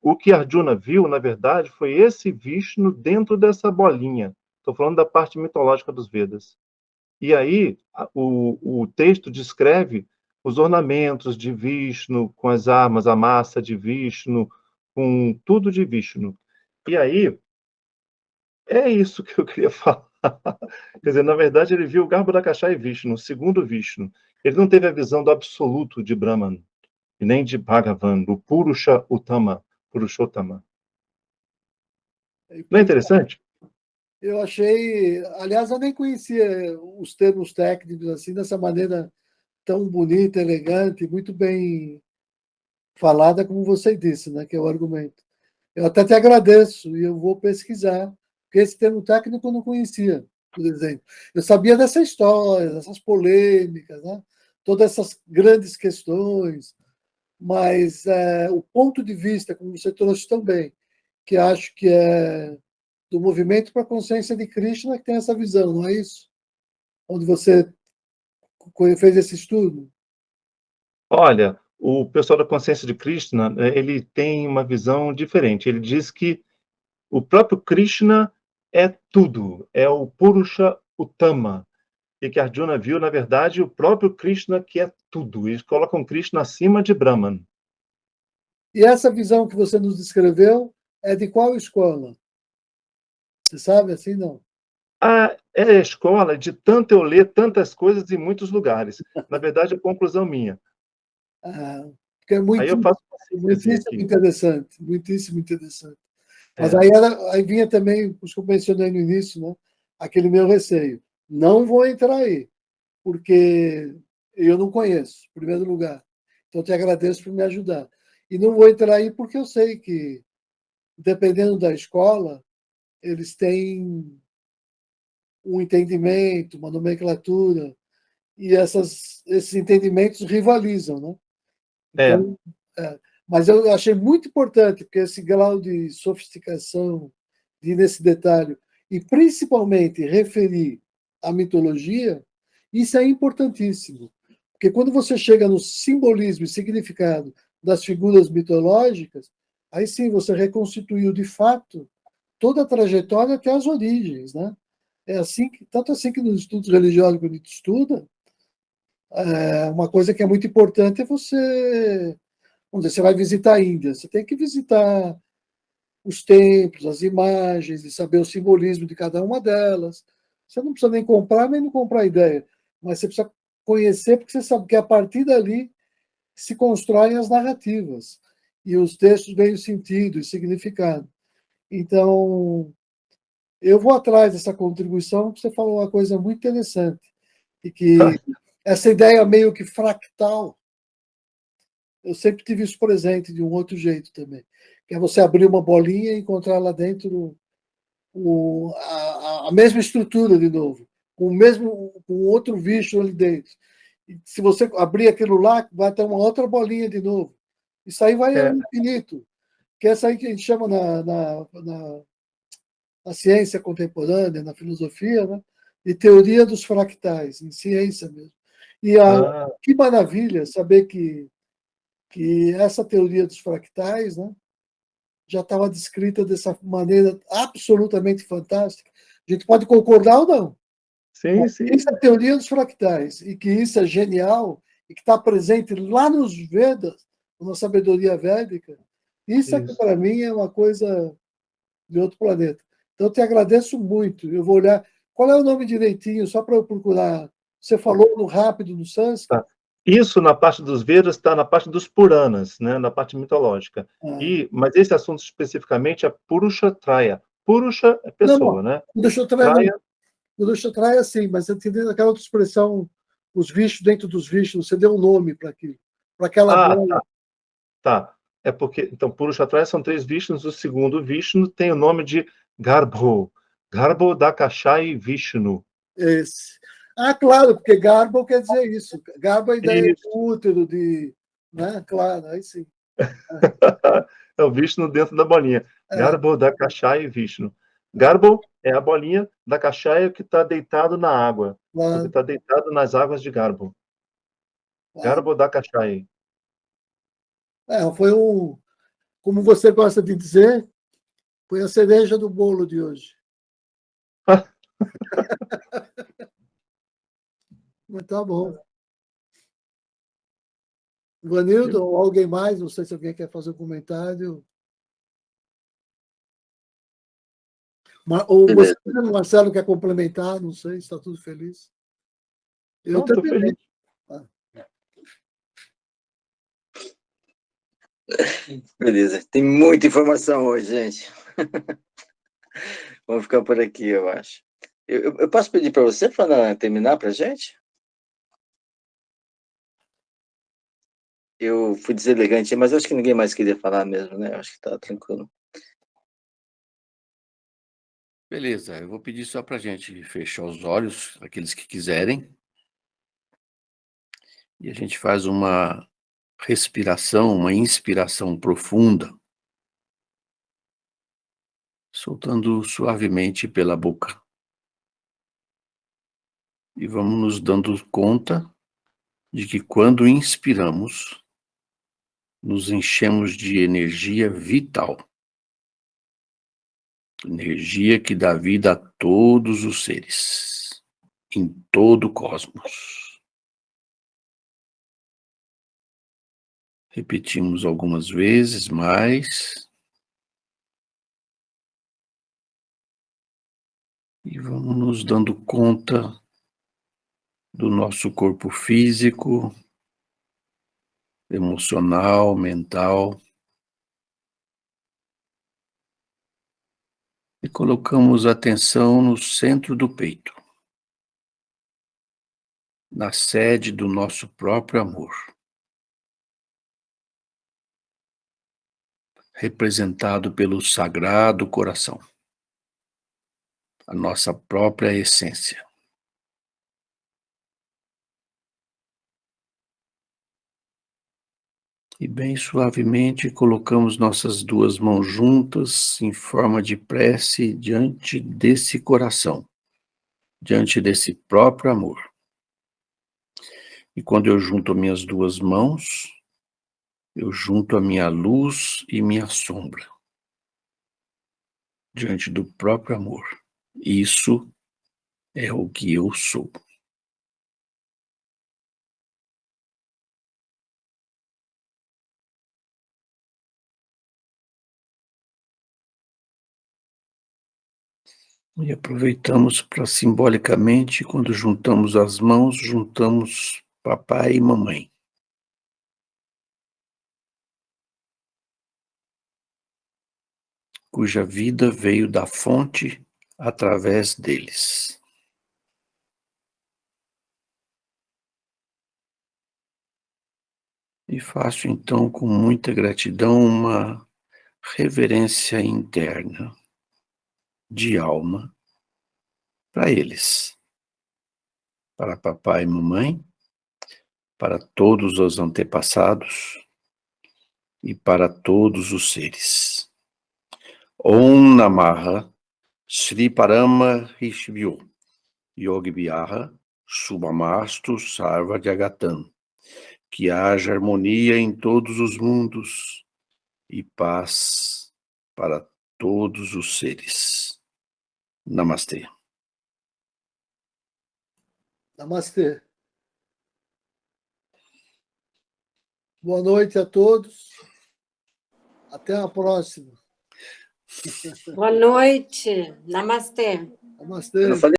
O que Arjuna viu, na verdade, foi esse Vishnu dentro dessa bolinha. Estou falando da parte mitológica dos Vedas. E aí, o texto descreve os ornamentos de Vishnu, com as armas, a massa de Vishnu, com tudo de Vishnu. E aí, é isso que eu queria falar. Quer dizer, na verdade, ele viu o Garbhodakasha e Vishnu, o segundo Vishnu. Ele não teve a visão do absoluto de Brahman, e nem de Bhagavan, do Purusha Uttama, Purushottama. Não é interessante? Eu achei, aliás, eu nem conhecia os termos técnicos assim, dessa maneira tão bonita, elegante, muito bem falada, como você disse, né, que é o argumento. Eu até te agradeço e eu vou pesquisar, porque esse termo técnico eu não conhecia, por exemplo. Eu sabia dessa história, dessas polêmicas, né, todas essas grandes questões, mas o ponto de vista, como você trouxe também, que acho que é do movimento para a consciência de Krishna, que tem essa visão, não é isso? Onde você fez esse estudo? Olha, o pessoal da consciência de Krishna, ele tem uma visão diferente. Ele diz que o próprio Krishna é tudo, é o Purusha Uttama, e que Arjuna viu, na verdade, o próprio Krishna que é tudo. Eles colocam Krishna acima de Brahman. E essa visão que você nos descreveu é de qual escola? Você sabe assim, não? É a escola de tanto eu ler tantas coisas em muitos lugares. Na verdade, é conclusão minha. Porque é Aí eu faço uma síntese muitíssimo aqui. interessante, muitíssimo interessante. Mas aí vinha também, os que eu mencionei no início, né, aquele meu receio. Não vou entrar aí, porque eu não conheço, em primeiro lugar. Então, eu te agradeço por me ajudar. E não vou entrar aí porque eu sei que, dependendo da escola, eles têm um entendimento, uma nomenclatura, e esses entendimentos rivalizam, né? Então, mas eu achei muito importante, porque esse grau de sofisticação, de ir nesse detalhe, e principalmente referir à mitologia, isso é importantíssimo. Porque quando você chega no simbolismo e significado das figuras mitológicas, aí sim você reconstituiu de fato toda a trajetória até as origens, né? É assim que, tanto assim que nos estudos religiosos que a gente estuda, uma coisa que é muito importante é você, vamos dizer, você vai visitar a Índia, você tem que visitar os templos, as imagens, e saber o simbolismo de cada uma delas. Você não precisa nem comprar, nem não comprar ideia, mas você precisa conhecer, porque você sabe que a partir dali se constroem as narrativas, e os textos ganham sentido e significado. Então, eu vou atrás dessa contribuição, porque você falou uma coisa muito interessante, e que essa ideia meio que fractal, eu sempre tive isso presente de um outro jeito também, que é você abrir uma bolinha e encontrar lá dentro a mesma estrutura de novo, com outro bicho ali dentro. E se você abrir aquilo lá, vai ter uma outra bolinha de novo. Isso aí vai ao infinito, que é essa aí que a gente chama na ciência contemporânea, na filosofia, né, de teoria dos fractais, em ciência mesmo. E que maravilha saber que essa teoria dos fractais, né, já estava descrita dessa maneira absolutamente fantástica. A gente pode concordar ou não. Sim, sim. Isso é a teoria dos fractais, e que isso é genial, e que está presente lá nos Vedas, na sabedoria védica. Isso aqui, para mim, é uma coisa de outro planeta. Então, eu te agradeço muito. Eu vou olhar. Qual é o nome direitinho, só para eu procurar? Você falou no rápido, no sânscrito? Tá. Isso na parte dos Vedas está na parte dos Puranas, né, na parte mitológica. Mas esse assunto especificamente é Purusha Traya. Purusha é pessoa, não, né? Deixa eu Traya, Purusha Traya, sim, mas você entendeu aquela outra expressão, os Vishnu dentro dos Vishnu, você deu um nome para aquilo, para aquela bola. Tá. É porque, então, Purusha Traya são 3 Vishnus, o segundo Vishnu tem o nome de Garbho. Garbho Dakashai Vishnu. Esse. Ah, claro, porque garbo quer dizer isso. Garbo é a ideia de Isso. útero, de. Né? Claro, aí sim. É o Vishnu dentro da bolinha. É. Garbo Dakashai Vishnu. Garbo é a bolinha da Kashaya que está deitado na água. Claro, Que está deitado nas águas de Garbo. claro. Garbo Dakashai. Foi um. Como você gosta de dizer, foi a cereja do bolo de hoje. Mas tá bom. Ivanildo, ou alguém mais? Não sei se alguém quer fazer um comentário. Ou você, Marcelo, quer complementar? Não sei, está tudo feliz. Eu Estou também. feliz. Beleza. Tem muita informação hoje, gente. Vamos ficar por aqui, eu acho. Eu posso pedir para você, para terminar para a gente? Eu fui deselegante, mas acho que ninguém mais queria falar mesmo, né? Acho que está tranquilo. Beleza, eu vou pedir só para a gente fechar os olhos, aqueles que quiserem. E a gente faz uma respiração, uma inspiração profunda, soltando suavemente pela boca. E vamos nos dando conta de que quando inspiramos, nos enchemos de energia vital. Energia que dá vida a todos os seres, em todo o cosmos. Repetimos algumas vezes mais. E vamos nos dando conta do nosso corpo físico, emocional, mental. E colocamos a atenção no centro do peito, na sede do nosso próprio amor, representado pelo Sagrado Coração, a nossa própria essência. E bem suavemente colocamos nossas 2 mãos juntas em forma de prece diante desse coração, diante desse próprio amor. E quando eu junto minhas 2 mãos, eu junto a minha luz e minha sombra, diante do próprio amor. Isso é o que eu sou. E aproveitamos para simbolicamente, quando juntamos as mãos, juntamos papai e mamãe. Cuja vida veio da fonte através deles. E faço então com muita gratidão uma reverência interna de alma para eles, para papai e mamãe, para todos os antepassados e para todos os seres. Om Namaha Sri Parama Rishibhyo Yogi Vyah Subhamastu Sarva Jagatam. Que haja harmonia em todos os mundos e paz para todos os seres. Namastê. Namastê. Boa noite a todos. Até a próxima. Boa noite. Namastê. Namastê. Eu não falei